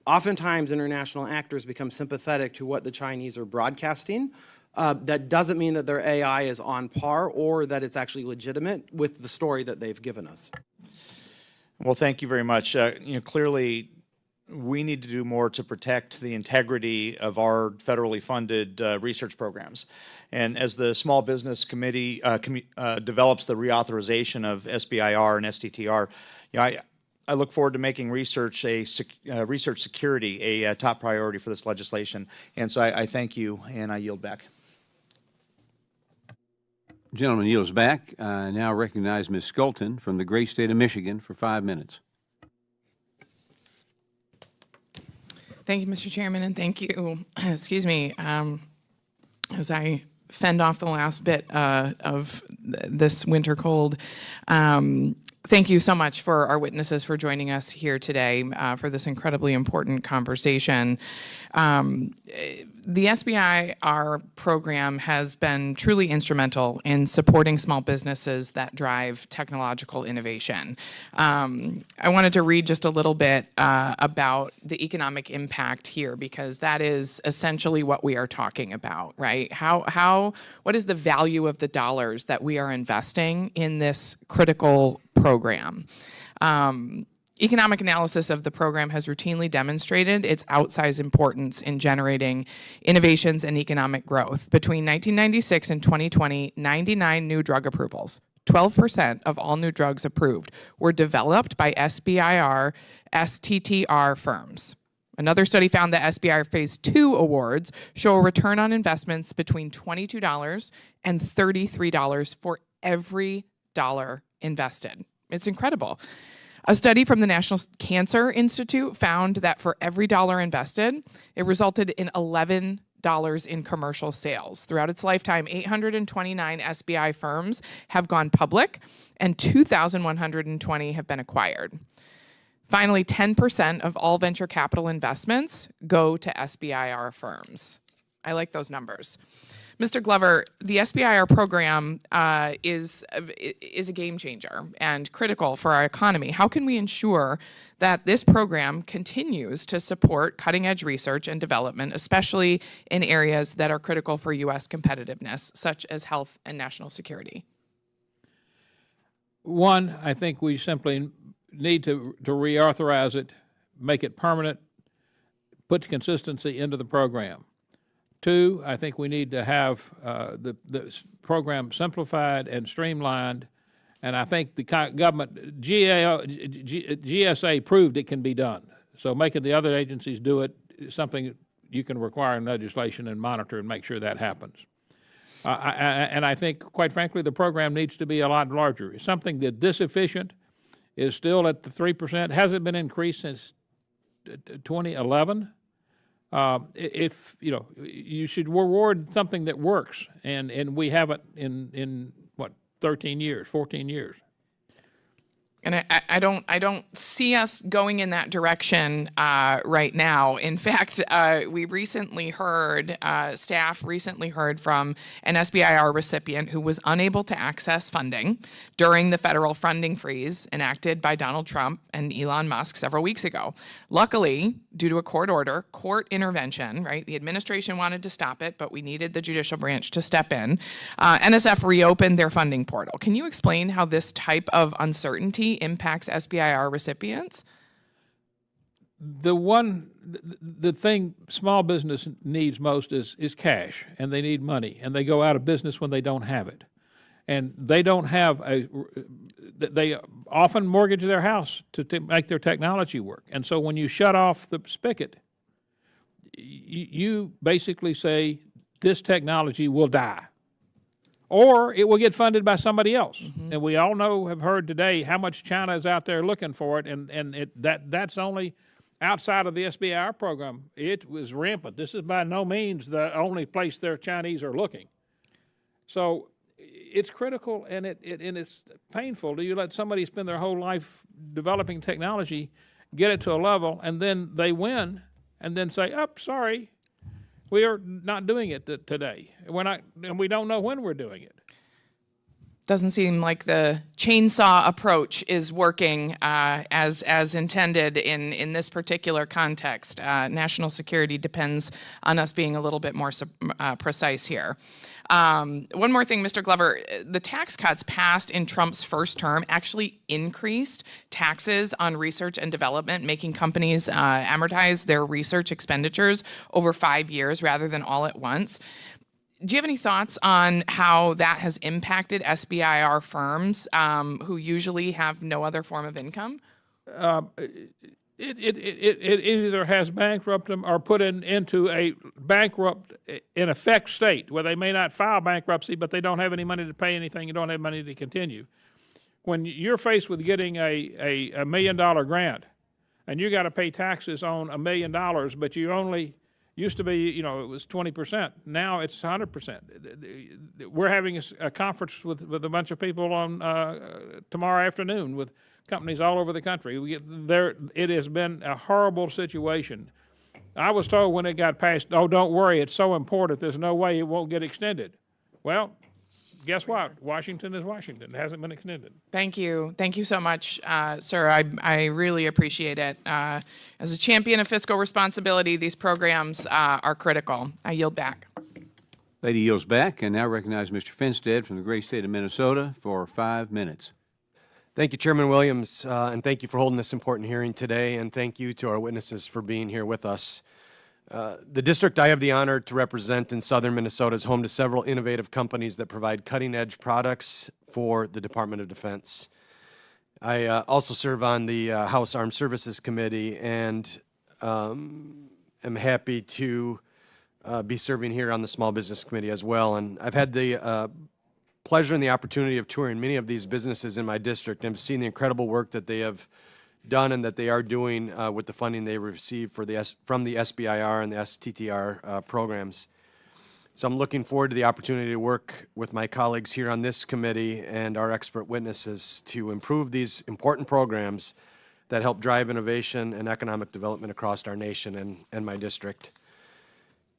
oftentimes international actors become sympathetic to what the Chinese are broadcasting. That doesn't mean that their AI is on par or that it's actually legitimate with the story that they've given us. Well, thank you very much. Clearly, we need to do more to protect the integrity of our federally funded research programs. And as the Small Business Committee develops the reauthorization of SBIR and STTR, I look forward to making research research security a top priority for this legislation. And so I thank you, and I yield back. Gentleman yields back. I now recognize Ms. Skelton from the great state of Michigan for 5 minutes. Thank you, Mr. Chairman, and thank you, excuse me, as I fend off the last bit of this winter cold. Thank you so much for our witnesses for joining us here today for this incredibly important conversation. The SBIR program has been truly instrumental in supporting small businesses that drive technological innovation. I wanted to read just a little bit about the economic impact here, because that is essentially what we are talking about, right? What is the value of the dollars that we are investing in this critical program? Economic analysis of the program has routinely demonstrated its outsized importance in generating innovations and economic growth. Between 1996 and 2020, 99 new drug approvals, 12% of all new drugs approved, were developed by SBIR, STTR firms. Another study found that SBIR Phase 2 awards show a return on investments between $22 and $33 for every dollar invested. It's incredible. A study from the National Cancer Institute found that for every dollar invested, it resulted in $11 in commercial sales. Throughout its lifetime, 829 SBI firms have gone public, and 2,120 have been acquired. Finally, 10% of all venture capital investments go to SBIR firms. I like those numbers. Mr. Glover, the SBIR program is a game changer and critical for our economy. How can we ensure that this program continues to support cutting-edge research and development, especially in areas that are critical for U.S. competitiveness, such as health and national security? One, I think we simply need to reauthorize it, make it permanent, put consistency into the program. Two, I think we need to have the program simplified and streamlined, and I think the government, GSA proved it can be done. So making the other agencies do it is something you can require in legislation and monitor and make sure that happens. And I think, quite frankly, the program needs to be a lot larger. It's something that this efficient is still at the 3%, hasn't been increased since 2011. If you should reward something that works, and we haven't in what, 13 years, 14 years. And I don't see us going in that direction right now. In fact, we recently heard, staff recently heard from an SBIR recipient who was unable to access funding during the federal funding freeze enacted by Donald Trump and Elon Musk several weeks ago. Luckily, due to a court order, court intervention, right? The administration wanted to stop it, but we needed the judicial branch to step in. NSF reopened their funding portal. Can you explain how this type of uncertainty impacts SBIR recipients? The thing small business needs most is cash, and they need money, and they go out of business when they don't have it. And they don't have they often mortgage their house to make their technology work. And so when you shut off the spigot, you basically say this technology will die, or it will get funded by somebody else. Mm-hmm. And we all have heard today how much China is out there looking for it, and that's only outside of the SBIR program. It was rampant. This is by no means the only place their Chinese are looking. So it's critical, and it's painful. Do you let somebody spend their whole life developing technology, get it to a level, and then they win, and then say, "Oh, sorry, We are not doing it today. We're not, and we don't know when we're doing it. Doesn't seem like the chainsaw approach is working as intended in this particular context. National security depends on us being a little bit more precise here. One more thing, Mr. Glover, the tax cuts passed in Trump's first term actually increased taxes on research and development, making companies amortize their research expenditures over 5 years rather than all at once. Do you have any thoughts on how that has impacted SBIR firms who usually have no other form of income? It either has bankrupted them or put into a bankrupt, in effect, state where they may not file bankruptcy, but they don't have any money to pay anything, you don't have money to continue. When you're faced with getting a $1 million grant and you got to pay taxes on $1 million, but you only used to be, it was 20%. Now it's 100%. We're having a conference with a bunch of people on tomorrow afternoon with companies all over the country. It has been a horrible situation. I was told when it got passed, oh, don't worry, it's so important, there's no way it won't get extended. Well, guess what? Washington is Washington. It hasn't been extended. Thank you. Thank you so much, sir. I really appreciate it. As a champion of fiscal responsibility, these programs are critical. I yield back. Lady yields back, and now recognize Mr. Finstead from the great state of Minnesota for 5 minutes. Thank you, Chairman Williams, and thank you for holding this important hearing today, and thank you to our witnesses for being here with us. The district I have the honor to represent in southern Minnesota is home to several innovative companies that provide cutting-edge products for the Department of Defense. I also serve on the House Armed Services Committee and am happy to be serving here on the Small Business Committee as well. And I've had the pleasure and the opportunity of touring many of these businesses in my district and have seen the incredible work that they have done and that they are doing with the funding they receive from the SBIR and the STTR programs. So I'm looking forward to the opportunity to work with my colleagues here on this committee and our expert witnesses to improve these important programs that help drive innovation and economic development across our nation and my district.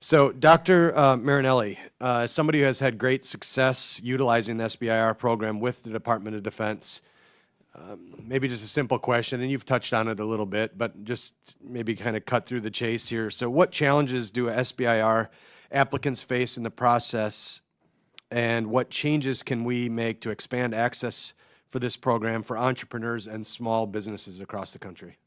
So, Dr. Marinelli, as somebody who has had great success utilizing the SBIR program with the Department of Defense, maybe just a simple question, and you've touched on it a little bit, but just maybe kind of cut through the chase here. So what challenges do SBIR applicants face in the process, and what changes can we make to expand access for this program for entrepreneurs and small businesses across the country?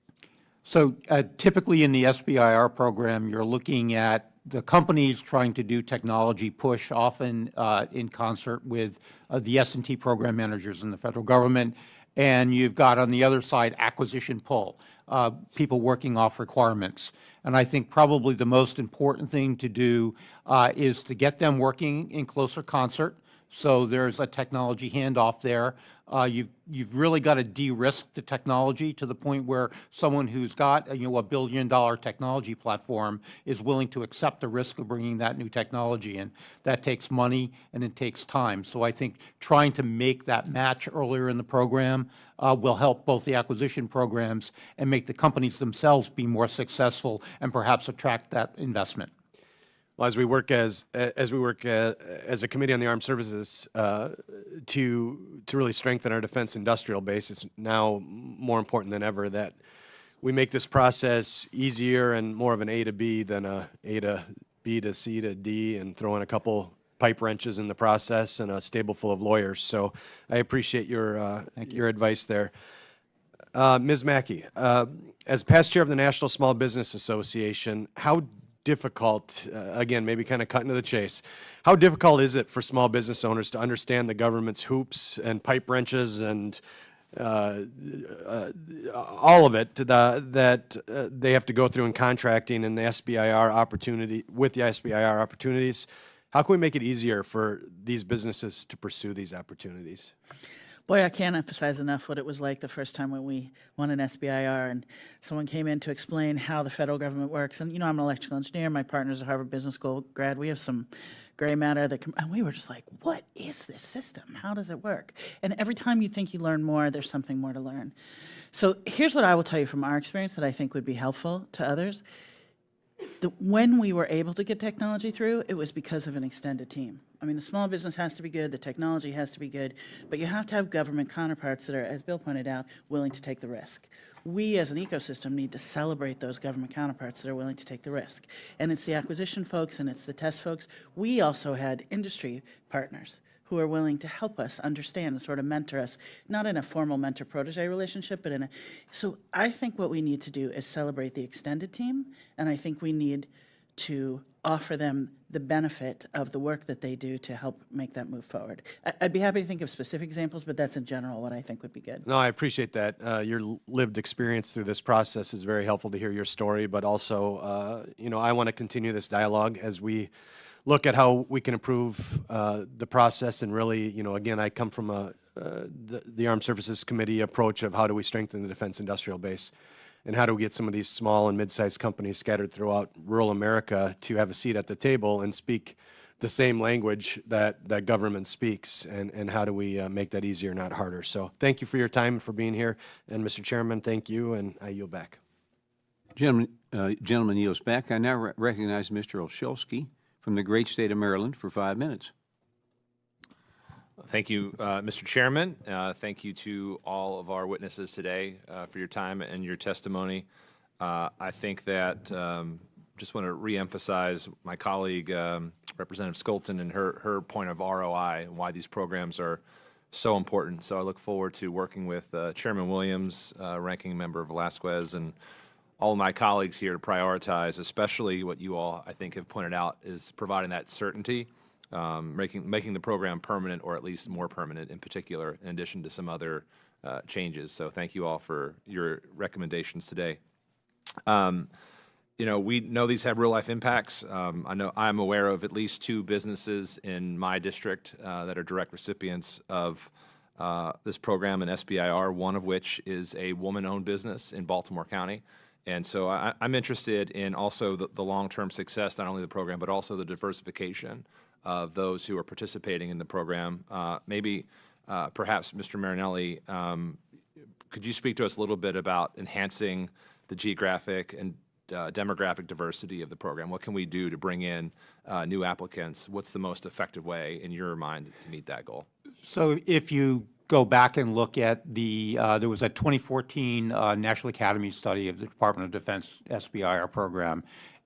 So typically in the SBIR program, you're looking at the companies trying to do technology push, often in concert with the S&T program managers in the federal government. And you've got on the other side acquisition pull, people working off requirements. And I think probably the most important thing to do is to get them working in closer concert. So there's a technology handoff there. You've really got to de-risk the technology to the point where someone who's got a $1 billion technology platform is willing to accept the risk of bringing that new technology in. That takes money and it takes time. So I think trying to make that match earlier in the program will help both the acquisition programs and make the companies themselves be more successful and perhaps attract that investment. Well, as we work as a committee on the armed services to really strengthen our defense industrial base, it's now more important than ever that we make this process easier and more of an A to B than a to B to C to D, and throw in a couple pipe wrenches in the process and a stable full of lawyers. So I appreciate your advice there. Ms. Mackey, as past chair of the National Small Business Association, how difficult, again, maybe kind of cutting to the chase, how difficult is it for small business owners to understand the government's hoops and pipe wrenches and all of it that they have to go through in contracting and the SBIR opportunity, with the SBIR opportunities? How can we make it easier for these businesses to pursue these opportunities? Boy, I can't emphasize enough what it was like the first time when we won an SBIR and someone came in to explain how the federal government works. And, I'm an electrical engineer. My partner's a Harvard Business School grad. We have some gray matter and we were just like, what is this system? How does it work? And every time you think you learn more, there's something more to learn. So here's what I will tell you from our experience that I think would be helpful to others. when we were able to get technology through, it was because of an extended team. I mean, the small business has to be good, the technology has to be good, but you have to have government counterparts that are, as Bill pointed out, willing to take the risk. We as an ecosystem need to celebrate those government counterparts that are willing to take the risk. And it's the acquisition folks and it's the test folks. We also had industry partners who are willing to help us understand and sort of mentor us, not in a formal mentor-protege relationship, but in a, so I think what we need to do is celebrate the extended team, and I think we need to offer them the benefit of the work that they do to help make that move forward. I'd be happy to think of specific examples, but that's in general what I think would be good. No, I appreciate that. Your lived experience through this process is very helpful to hear your story, but also, I want to continue this dialogue as we look at how we can improve the process. And really, again, I come from the Armed Services Committee approach of how do we strengthen the defense industrial base, and how do we get some of these small and mid-sized companies scattered throughout rural America to have a seat at the table and speak the same language that government speaks, and how do we make that easier, not harder. So thank you for your time and for being here. And Mr. Chairman, thank you, and I yield back. Gentleman yields back. I now recognize Mr. Olszewski from the great state of Maryland for 5 minutes. Thank you, Mr. Chairman. Thank you to all of our witnesses today for your time and your testimony. I think that just want to reemphasize my colleague, Representative Skolton, and her point of ROI and why these programs are so important. So I look forward to working with Chairman Williams, Ranking Member Velasquez, and all of my colleagues here to prioritize, especially what you all, I think, have pointed out, is providing that certainty, making the program permanent, or at least more permanent in particular, in addition to some other changes. So thank you all for your recommendations today. We know these have real life impacts. I'm aware of at least 2 businesses in my district that are direct recipients of this program in SBIR, one of which is a woman-owned business in Baltimore County. And so I'm interested in also the long-term success, not only of the program, but also the diversification of those who are participating in the program. Perhaps, Mr. Marinelli, could you speak to us a little bit about enhancing the geographic and demographic diversity of the program? What can we do to bring in new applicants? What's the most effective way, in your mind, to meet that goal? So if you go back and look at there was a 2014 National Academy study of the Department of Defense SBIR program,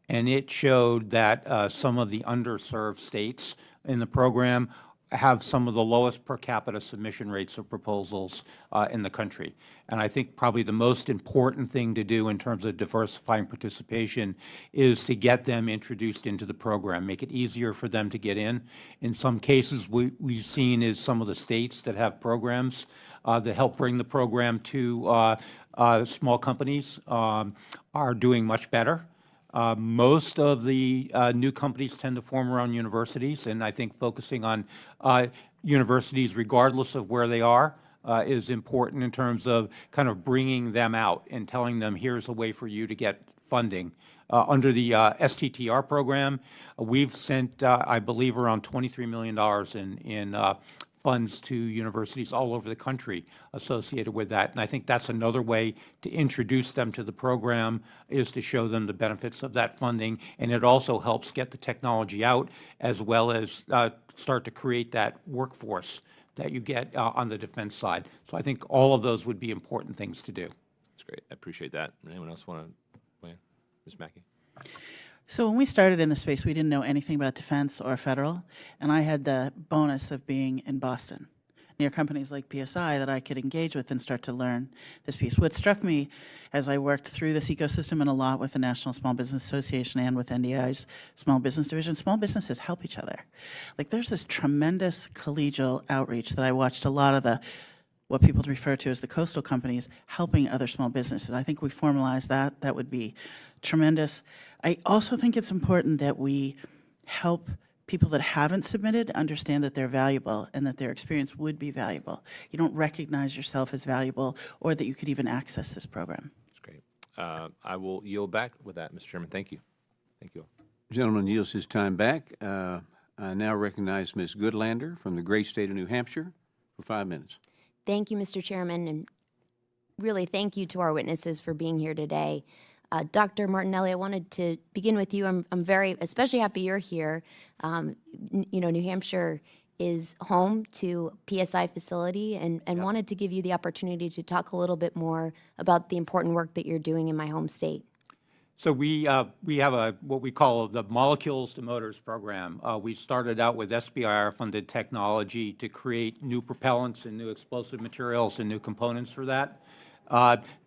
and it showed that some of the underserved states in the program have some of the lowest per capita submission rates of proposals in the country. And I think probably the most important thing to do in terms of diversifying participation is to get them introduced into the program, make it easier for them to get in. In some cases, we've seen is some of the states that have programs that help bring the program to small companies are doing much better. Most of the new companies tend to form around universities, and I think focusing on universities, regardless of where they are, is important in terms of kind of bringing them out and telling them, here's a way for you to get funding. Under the STTR program, we've sent, I believe, around $23 million in funds to universities all over the country associated with that. And I think that's another way to introduce them to the program, is to show them the benefits of that funding. And it also helps get the technology out, as well as start to create that workforce that you get on the defense side. So I think all of those would be important things to do. That's great. I appreciate that. Anyone else want to weigh in? Ms. Mackey? So when we started in the space, we didn't know anything about defense or federal, and I had the bonus of being in Boston, near companies like PSI that I could engage with and start to learn this piece. What struck me as I worked through this ecosystem and a lot with the National Small Business Association and with NDI's Small Business Division, small businesses help each other. Like, there's this tremendous collegial outreach that I watched a lot of what people refer to as the coastal companies helping other small businesses. I think we formalize that. That would be tremendous. I also think it's important that we help people that haven't submitted understand that they're valuable and that their experience would be valuable. You don't recognize yourself as valuable, or that you could even access this program. That's great. I will yield back with that, Mr. Chairman. Thank you. Thank you. Gentleman yields his time back. I now recognize Ms. Goodlander from the great state of New Hampshire for 5 minutes. Thank you, Mr. Chairman, and really thank you to our witnesses for being here today. Dr. Martinelli, I wanted to begin with you. I'm very, especially happy you're here. New Hampshire is home to PSI facility and wanted to give you the opportunity to talk a little bit more about the important work that you're doing in my home state. So we have what we call the Molecules to Motors program. We started out with SBIR-funded technology to create new propellants and new explosive materials and new components for that.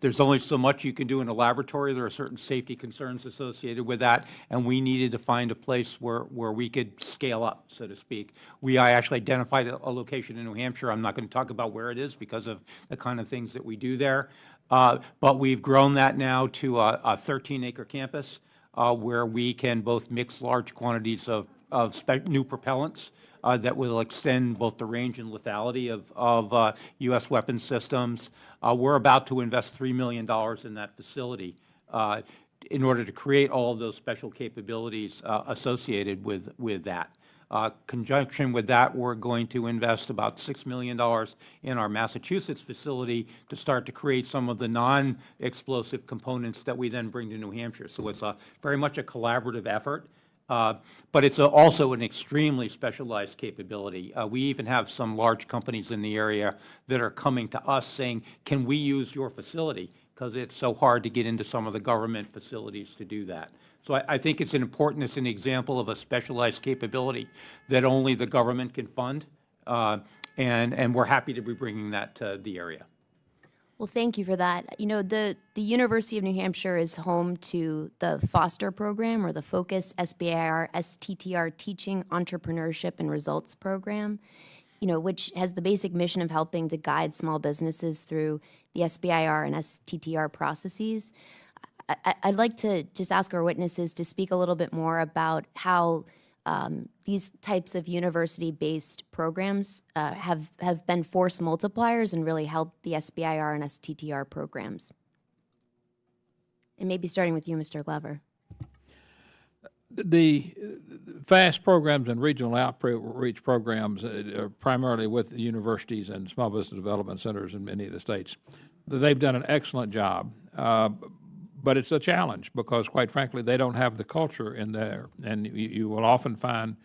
There's only so much you can do in a laboratory. There are certain safety concerns associated with that, and we needed to find a place where we could scale up, so to speak. I actually identified a location in New Hampshire. I'm not going to talk about where it is because of the kind of things that we do there. But we've grown that now to a 13-acre campus where we can both mix large quantities of new propellants that will extend both the range and lethality of U.S. weapons systems. We're about to invest $3 million in that facility in order to create all of those special capabilities associated with that. Conjunction with that, we're going to invest about $6 million in our Massachusetts facility to start to create some of the non-explosive components that we then bring to New Hampshire. So it's very much a collaborative effort, but it's also an extremely specialized capability. We even have some large companies in the area that are coming to us saying, can we use your facility? Because it's so hard to get into some of the government facilities to do that. So I think it's it's an example of a specialized capability that only the government can fund, and we're happy to be bringing that to the area. Well, thank you for that. The University of New Hampshire is home to the Foster program, or the Focus SBIR STTR Teaching, Entrepreneurship, and Results program, which has the basic mission of helping to guide small businesses through the SBIR and STTR processes. I'd like to just ask our witnesses to speak a little bit more about how these types of university-based programs have been force multipliers and really helped the SBIR and STTR programs. And maybe starting with you, Mr. Glover. The FAST programs and regional outreach programs are primarily with the universities and small business development centers in many of the states. They've done an excellent job. But it's a challenge because, quite frankly, they don't have the culture in there. And you will often find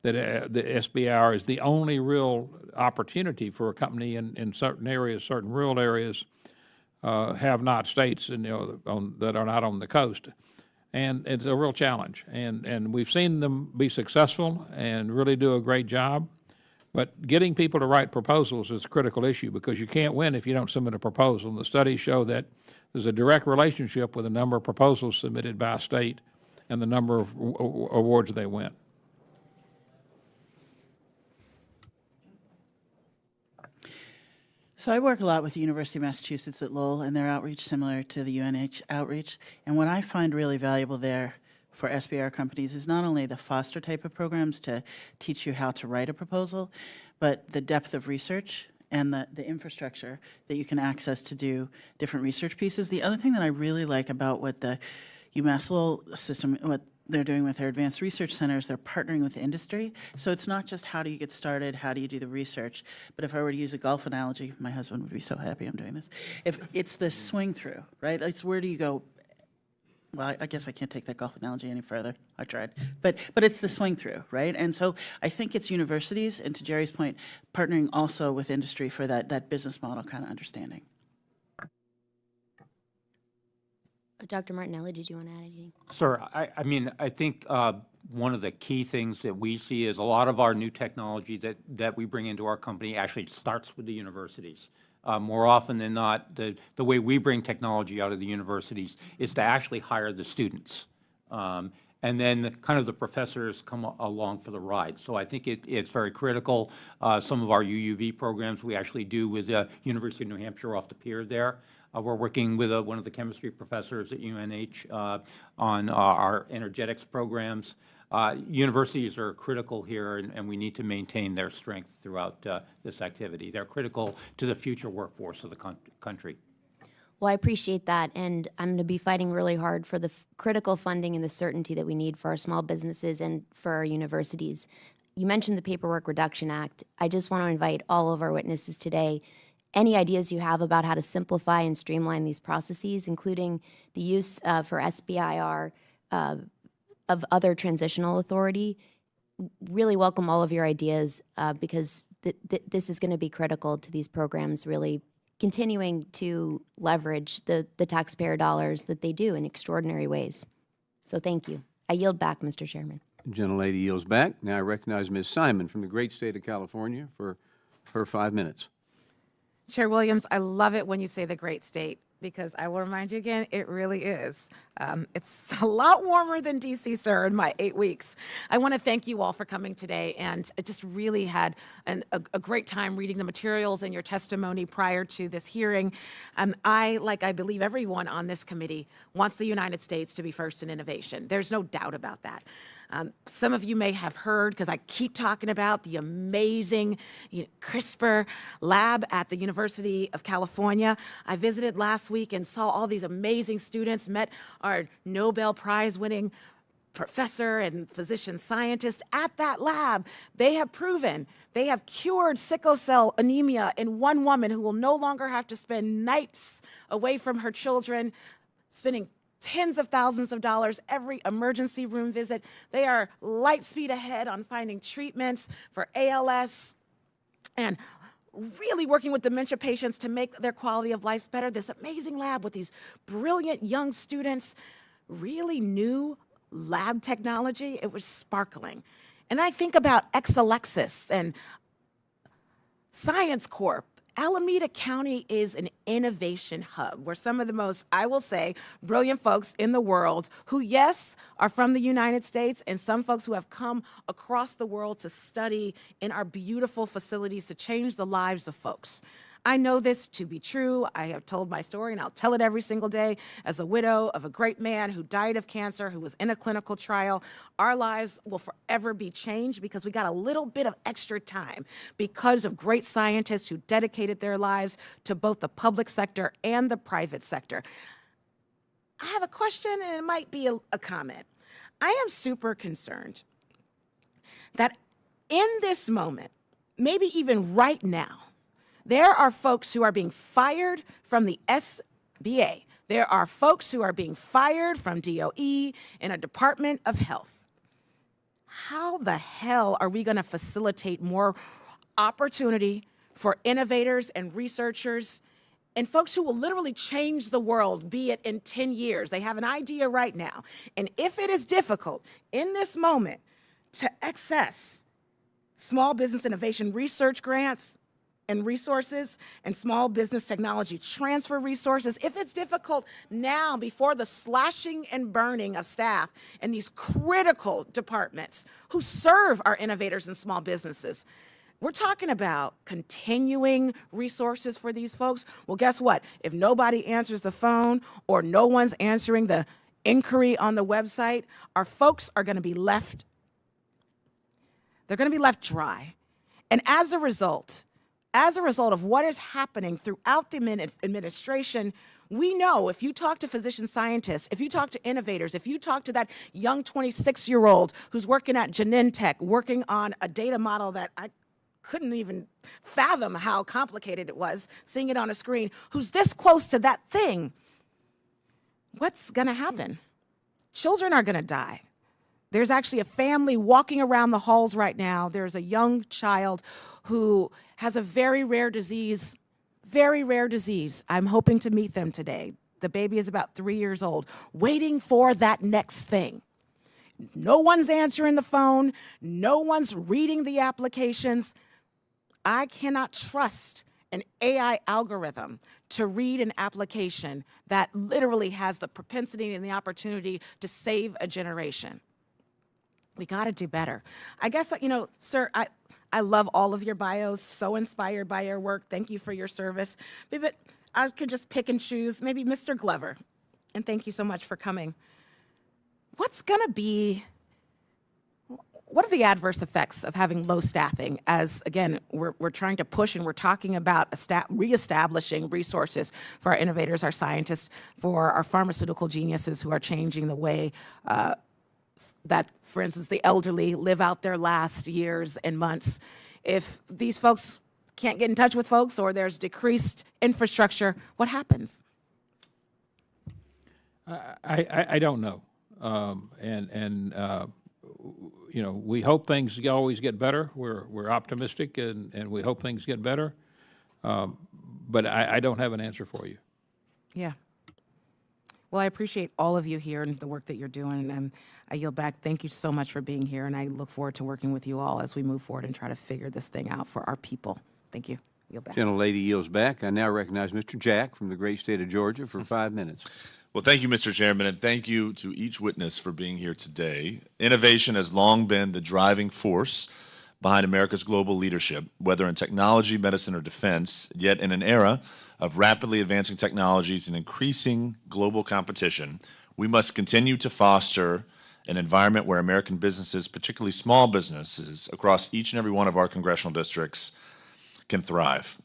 that the SBIR is the only real opportunity for a company in certain areas, certain rural areas, have-not states, that are not on the coast. And it's a real challenge. And we've seen them be successful and really do a great job. But getting people to write proposals is a critical issue because you can't win if you don't submit a proposal. And the studies show that there's a direct relationship with the number of proposals submitted by a state and the number of awards they win. So I work a lot with the University of Massachusetts at Lowell and their outreach, similar to the UNH outreach. And what I find really valuable there for SBIR companies is not only the foster type of programs to teach you how to write a proposal, but the depth of research and the infrastructure that you can access to do different research pieces. The other thing that I really like about what the UMass Lowell system, what they're doing with their advanced research centers, they're partnering with industry. So it's not just how do you get started, how do you do the research, but if I were to use a golf analogy, my husband would be so happy I'm doing this. If it's the swing through, right? It's where do you go? Well, I guess I can't take that golf analogy any further. I tried. But it's the swing through, right? And so I think it's universities, and to Jerry's point, partnering also with industry for that business model kind of understanding. Dr. Martinelli, did you want to add anything? Sir, I think one of the key things that we see is a lot of our new technology that we bring into our company actually starts with the universities. More often than not, the way we bring technology out of the universities is to actually hire the students. And then the professors come along for the ride. So I think it's very critical. Some of our UUV programs we actually do with the University of New Hampshire off the pier there. We're working with one of the chemistry professors at UNH on our energetics programs. Universities are critical here, and we need to maintain their strength throughout this activity. They're critical to the future workforce of the country. Well, I appreciate that, and I'm going to be fighting really hard for the critical funding and the certainty that we need for our small businesses and for our universities. You mentioned the Paperwork Reduction Act. I just want to invite all of our witnesses today. any ideas you have about how to simplify and streamline these processes, including the use for SBIR of other transitional authority. Really welcome all of your ideas because this is going to be critical to these programs really continuing to leverage the taxpayer dollars that they do in extraordinary ways. So thank you. I yield back, Mr. Chairman. The gentlelady yields back. Now I recognize Ms. Simon from the great state of California for her 5 minutes. Chair Williams, I love it when you say the great state, because I will remind you again, it really is. It's a lot warmer than DC, sir, in my 8 weeks. I want to thank you all for coming today, and I just really had a great time reading the materials and your testimony prior to this hearing. I believe everyone on this committee, wants the United States to be first in innovation. There's no doubt about that. Some of you may have heard, because I keep talking about the amazing CRISPR lab at the University of California. I visited last week and saw all these amazing students, met our Nobel Prize winning professor and physician scientist at that lab. They have proven they have cured sickle cell anemia in one woman who will no longer have to spend nights away from her children, spending tens of thousands of dollars every emergency room visit. They are light speed ahead on finding treatments for ALS and really working with dementia patients to make their quality of life better. This amazing lab with these brilliant young students, really new lab technology. It was sparkling. And I think about Exelexis and Science Corp. Alameda County is an innovation hub where some of the most, I will say, brilliant folks in the world who, yes, are from the United States, and some folks who have come across the world to study in our beautiful facilities to change the lives of folks. I know this to be true. I have told my story, and I'll tell it every single day. As a widow of a great man who died of cancer, who was in a clinical trial, our lives will forever be changed because we got a little bit of extra time because of great scientists who dedicated their lives to both the public sector and the private sector. I have a question, and it might be a comment. I am super concerned that in this moment, maybe even right now, there are folks who are being fired from the SBA. There are folks who are being fired from DOE and a Department of Health. How the hell are we going to facilitate more opportunity for innovators and researchers and folks who will literally change the world, be it in 10 years? They have an idea right now. And if it is difficult in this moment to access small business innovation research grants and resources and small business technology transfer resources, if it's difficult now before the slashing and burning of staff in these critical departments who serve our innovators and small businesses, we're talking about continuing resources for these folks. Well, guess what? If nobody answers the phone or no one's answering the inquiry on the website, our folks are going to be left, they're going to be left dry. And as a result of what is happening throughout the administration, we know if you talk to physician scientists, if you talk to innovators, if you talk to that young 26-year-old who's working at Genentech, working on a data model that I couldn't even fathom how complicated it was, seeing it on a screen, who's this close to that thing, what's going to happen? Children are going to die. There's actually a family walking around the halls right now. There's a young child who has a very rare disease. I'm hoping to meet them today. The baby is about 3 years old, waiting for that next thing. No one's answering the phone. No one's reading the applications. I cannot trust an AI algorithm to read an application that literally has the propensity and the opportunity to save a generation. We got to do better. I guess, sir, I love all of your bios, so inspired by your work. Thank you for your service. But I could just pick and choose, maybe Mr. Glover, and thank you so much for coming. What are the adverse effects of having low staffing as, again, we're trying to push and we're talking about reestablishing resources for our innovators, our scientists, for our pharmaceutical geniuses who are changing the way that, for instance, the elderly live out their last years and months. If these folks can't get in touch with folks or there's decreased infrastructure, what happens? I don't know. You know, we hope things always get better. We're optimistic and we hope things get better. But I don't have an answer for you. Yeah. Well, I appreciate all of you here and the work that you're doing, and I yield back. Thank you so much for being here, and I look forward to working with you all as we move forward and try to figure this thing out for our people. Thank you. Yield back. Gentlelady yields back. I now recognize Mr. Jack from the great state of Georgia for 5 minutes. Well, thank you, Mr. Chairman, and thank you to each witness for being here today. Innovation has long been the driving force behind America's global leadership, whether in technology, medicine, or defense. Yet in an era of rapidly advancing technologies and increasing global competition, we must continue to foster an environment where American businesses, particularly small businesses across each and every one of our congressional districts, can thrive.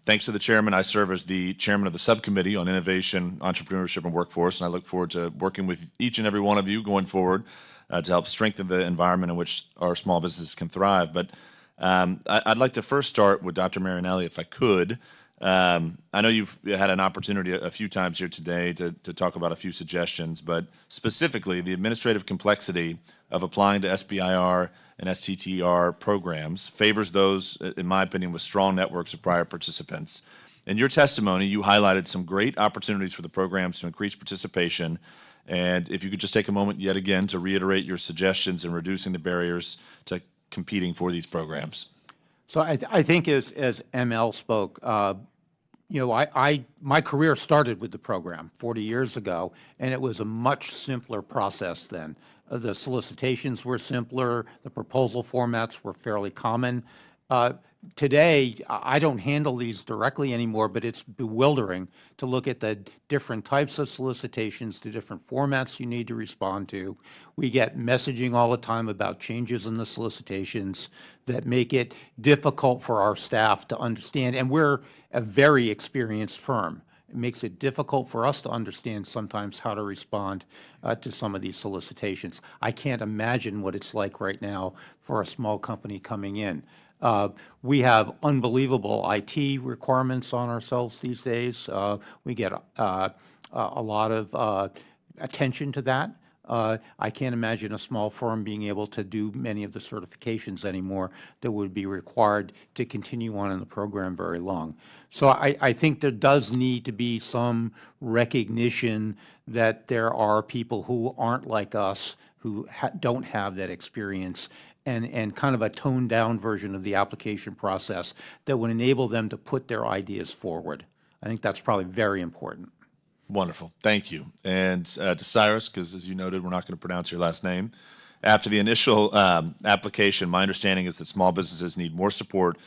Thanks to the chairman, I serve as the chairman of the subcommittee on innovation, entrepreneurship, and workforce, and I look forward to working with each and every one of you going forward to help strengthen the environment in which our small businesses can thrive. But I'd like to first start with Dr. Marinelli, if I could. I know you've had an opportunity a few times here today to talk about a few suggestions, but specifically the administrative complexity of applying to SBIR and STTR programs favors those, in my opinion, with strong networks of prior participants. In your testimony, you highlighted some great opportunities for the programs to increase participation, and if you could just take a moment yet again to reiterate your suggestions in reducing the barriers to competing for these programs. So I think as ML spoke, you know, my career started with the program 40 years ago, and it was a much simpler process then. The solicitations were simpler, the proposal formats were fairly common. Today, I don't handle these directly anymore, but it's bewildering to look at the different types of solicitations, the different formats you need to respond to. We get messaging all the time about changes in the solicitations that make it difficult for our staff to understand, and we're a very experienced firm. It makes it difficult for us to understand sometimes how to respond to some of these solicitations. I can't imagine what it's like right now for a small company coming in. We have unbelievable IT requirements on ourselves these days. We get a lot of attention to that. I can't imagine a small firm being able to do many of the certifications anymore that would be required to continue on in the program very long. So I think there does need to be some recognition that there are people who aren't like us, who don't have that experience, and kind of a toned-down version of the application process that would enable them to put their ideas forward. I think that's probably very important. Wonderful. Thank you. And to Cyrus, because as you noted, we're not going to pronounce your last name. After the initial application, my understanding is that small businesses need more support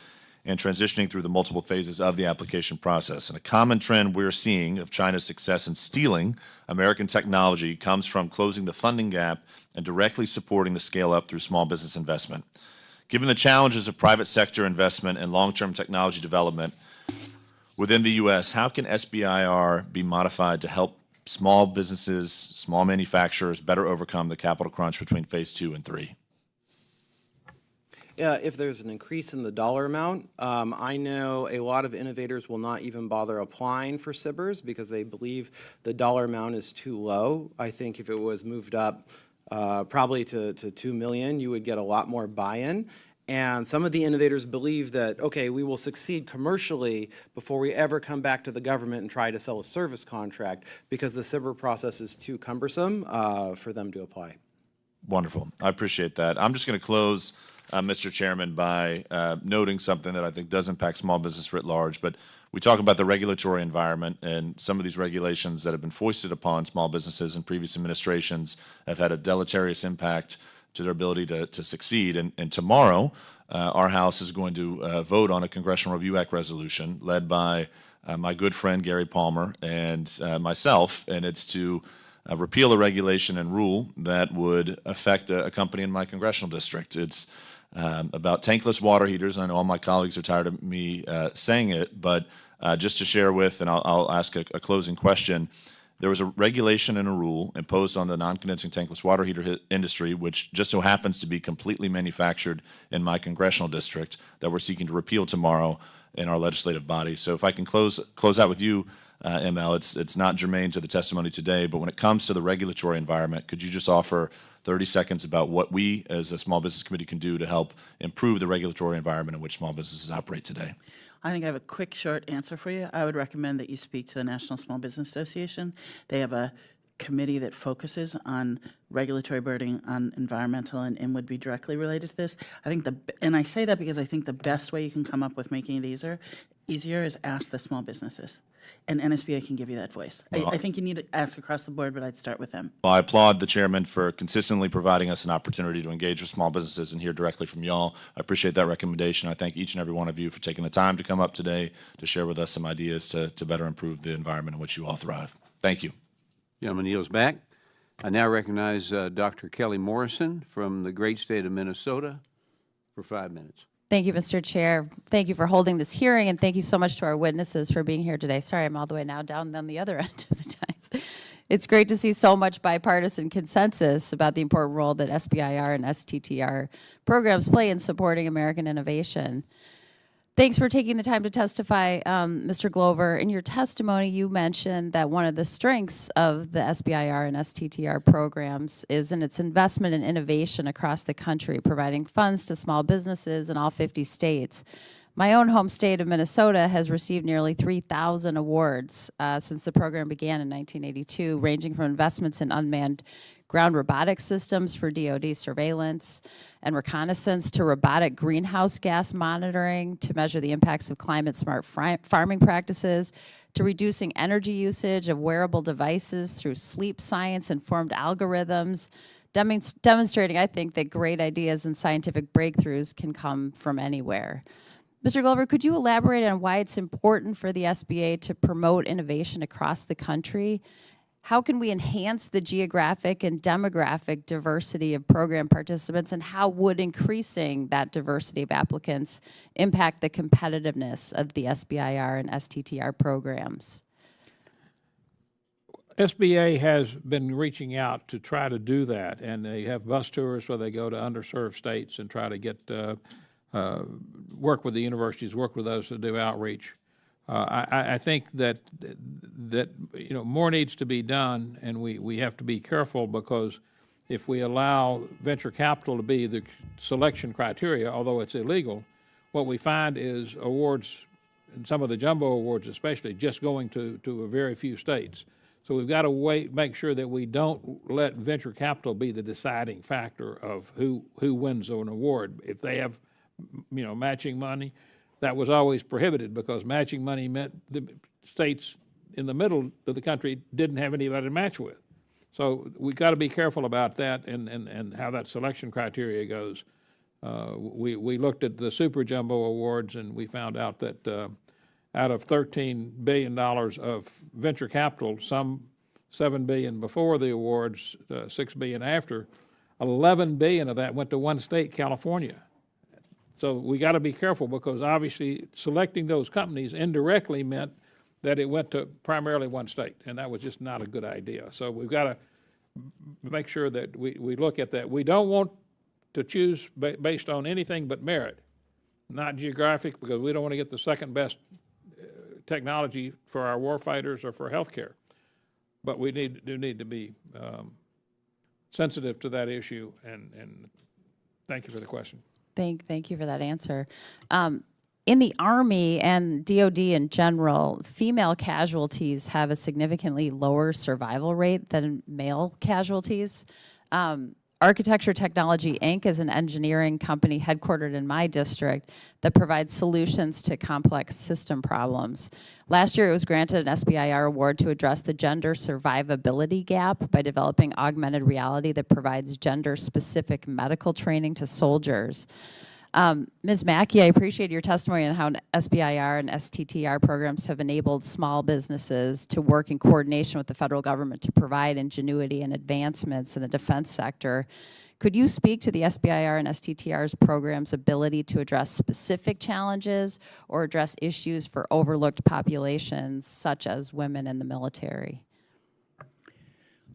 in transitioning through the multiple phases of the application process. And a common trend we're seeing of China's success in stealing American technology comes from closing the funding gap and directly supporting the scale-up through small business investment. Given the challenges of private sector investment and long-term technology development within the U.S., how can SBIR be modified to help small businesses, small manufacturers better overcome the capital crunch between phase 2 and 3? Yeah, if there's an increase in the dollar amount, I know a lot of innovators will not even bother applying for SBIRs because they believe the dollar amount is too low. I think if it was moved up probably to 2 million, you would get a lot more buy-in. And some of the innovators believe that, okay, we will succeed commercially before we ever come back to the government and try to sell a service contract because the SBIR process is too cumbersome for them to apply. Wonderful. I appreciate that. I'm just going to close, Mr. Chairman, by noting something that I think does impact small business writ large. But we talk about the regulatory environment, and some of these regulations that have been foisted upon small businesses in previous administrations have had a deleterious impact to their ability to succeed. And tomorrow, our House is going to vote on a Congressional Review Act resolution led by my good friend Gary Palmer and myself, and it's to repeal a regulation and rule that would affect a company in my congressional district. It's about tankless water heaters. I know all my colleagues are tired of me saying it, but just to share with, and I'll ask a closing question, there was a regulation and a rule imposed on the non-condensing tankless water heater industry, which just so happens to be completely manufactured in my congressional district, that we're seeking to repeal tomorrow in our legislative body. So if I can close out with you, ML, it's not germane to the testimony today, but when it comes to the regulatory environment, could you just offer 30 seconds about what we as a Small Business Committee can do to help improve the regulatory environment in which small businesses operate today? I think I have a quick, short answer for you. I would recommend that you speak to the National Small Business Association. They have a committee that focuses on regulatory burden on environmental and would be directly related to this. I think and I say that because I think the best way you can come up with making it easier is ask the small businesses. And NSBA can give you that voice. Well, I think you need to ask across the board, but I'd start with them. Well, I applaud the chairman for consistently providing us an opportunity to engage with small businesses and hear directly from y'all. I appreciate that recommendation. I thank each and every one of you for taking the time to come up today to share with us some ideas to better improve the environment in which you all thrive. Thank you. Gentleman yields back. I now recognize Dr. Kelly Morrison from the great state of Minnesota for 5 minutes. Thank you, Mr. Chair. Thank you for holding this hearing, and thank you so much to our witnesses for being here today. Sorry, I'm all the way now down on the other end of the times. It's great to see so much bipartisan consensus about the important role that SBIR and STTR programs play in supporting American innovation. Thanks for taking the time to testify, Mr. Glover. In your testimony, you mentioned that one of the strengths of the SBIR and STTR programs is in its investment in innovation across the country, providing funds to small businesses in all 50 states. My own home state of Minnesota has received nearly 3,000 awards since the program began in 1982, ranging from investments in unmanned ground robotic systems for DoD surveillance and reconnaissance to robotic greenhouse gas monitoring to measure the impacts of climate-smart farming practices to reducing energy usage of wearable devices through sleep science-informed algorithms, demonstrating, I think, that great ideas and scientific breakthroughs can come from anywhere. Mr. Glover, could you elaborate on why it's important for the SBA to promote innovation across the country? How can we enhance the geographic and demographic diversity of program participants, and how would increasing that diversity of applicants impact the competitiveness of the SBIR and STTR programs? SBA has been reaching out to try to do that, and they have bus tours where they go to underserved states and try to get work with the universities, work with those to do outreach. I think that more needs to be done, and we have to be careful, because if we allow venture capital to be the selection criteria, although it's illegal, what we find is awards, and some of the jumbo awards especially, just going to a very few states. So we've got to make sure that we don't let venture capital be the deciding factor of who wins an award. If they have matching money, that was always prohibited, because matching money meant the states in the middle of the country didn't have anybody to match with. So we've got to be careful about that and how that selection criteria goes. We looked at the Super Jumbo Awards, and we found out that out of $13 billion of venture capital, some $7 billion before the awards, $6 billion after, $11 billion of that went to one state, California. So we got to be careful, because obviously selecting those companies indirectly meant that it went to primarily one state, and that was just not a good idea. So we've got to make sure that we look at that. We don't want to choose based on anything but merit, not geographic, because we don't want to get the second best technology for our warfighters or for healthcare. But we do need to be sensitive to that issue, and thank you for the question. Thank you for that answer. In the Army and DoD in general, female casualties have a significantly lower survival rate than male casualties. Architecture Technology, Inc. is an engineering company headquartered in my district that provides solutions to complex system problems. Last year, it was granted an SBIR award to address the gender survivability gap by developing augmented reality that provides gender-specific medical training to soldiers. Ms. Mackey, I appreciate your testimony on how SBIR and STTR programs have enabled small businesses to work in coordination with the federal government to provide ingenuity and advancements in the defense sector. Could you speak to the SBIR and STTR's program's ability to address specific challenges or address issues for overlooked populations, such as women in the military?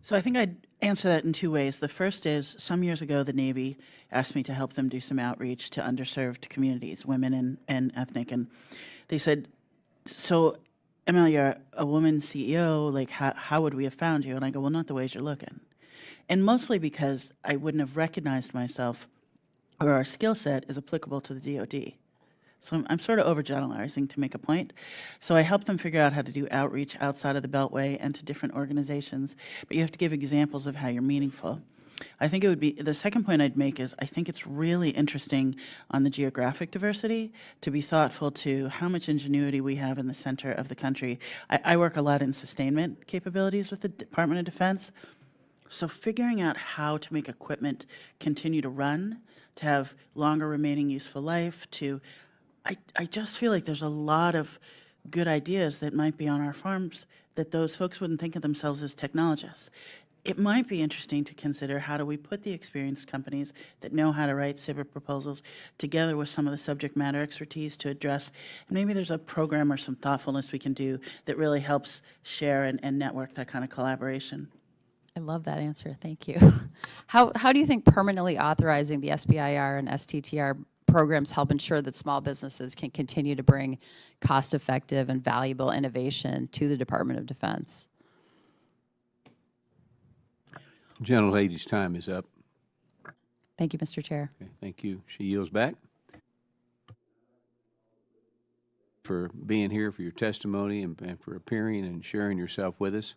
So I think I'd answer that in two ways. The first is, some years ago, the Navy asked me to help them do some outreach to underserved communities, women and ethnic, and they said, so, ML, you're a woman CEO, like, how would we have found you? And I go, well, not the ways you're looking. And mostly because I wouldn't have recognized myself or our skill set is applicable to the DoD. So I'm sort of overgeneralizing to make a point. So I help them figure out how to do outreach outside of the Beltway and to different organizations, but you have to give examples of how you're meaningful. I think it would be, the second point I'd make is I think it's really interesting on the geographic diversity to be thoughtful to how much ingenuity we have in the center of the country. I work a lot in sustainment capabilities with the Department of Defense. So figuring out how to make equipment continue to run, to have longer remaining useful life, I just feel like there's a lot of good ideas that might be on our farms that those folks wouldn't think of themselves as technologists. It might be interesting to consider how do we put the experienced companies that know how to write SBIR proposals together with some of the subject matter expertise to address, and maybe there's a program or some thoughtfulness we can do that really helps share and network that kind of collaboration. I love that answer. Thank you. How do you think permanently authorizing the SBIR and STTR programs help ensure that small businesses can continue to bring cost-effective and valuable innovation to the Department of Defense? Gentlelady's time is up. Thank you, Mr. Chair. Okay, thank you. She yields back. For being here, for your testimony, and for appearing and sharing yourself with us.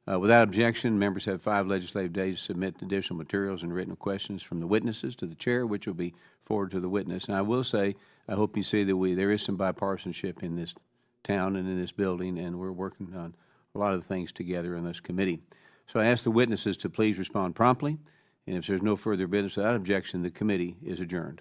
Without objection, members have 5 legislative days to submit additional materials and written questions from the witnesses to the chair, which will be forwarded to the witness. And I will say, I hope you see that there is some bipartisanship in this town and in this building, and we're working on a lot of things together in this committee. So I ask the witnesses to please respond promptly, and if there's no further business without objection, the committee is adjourned.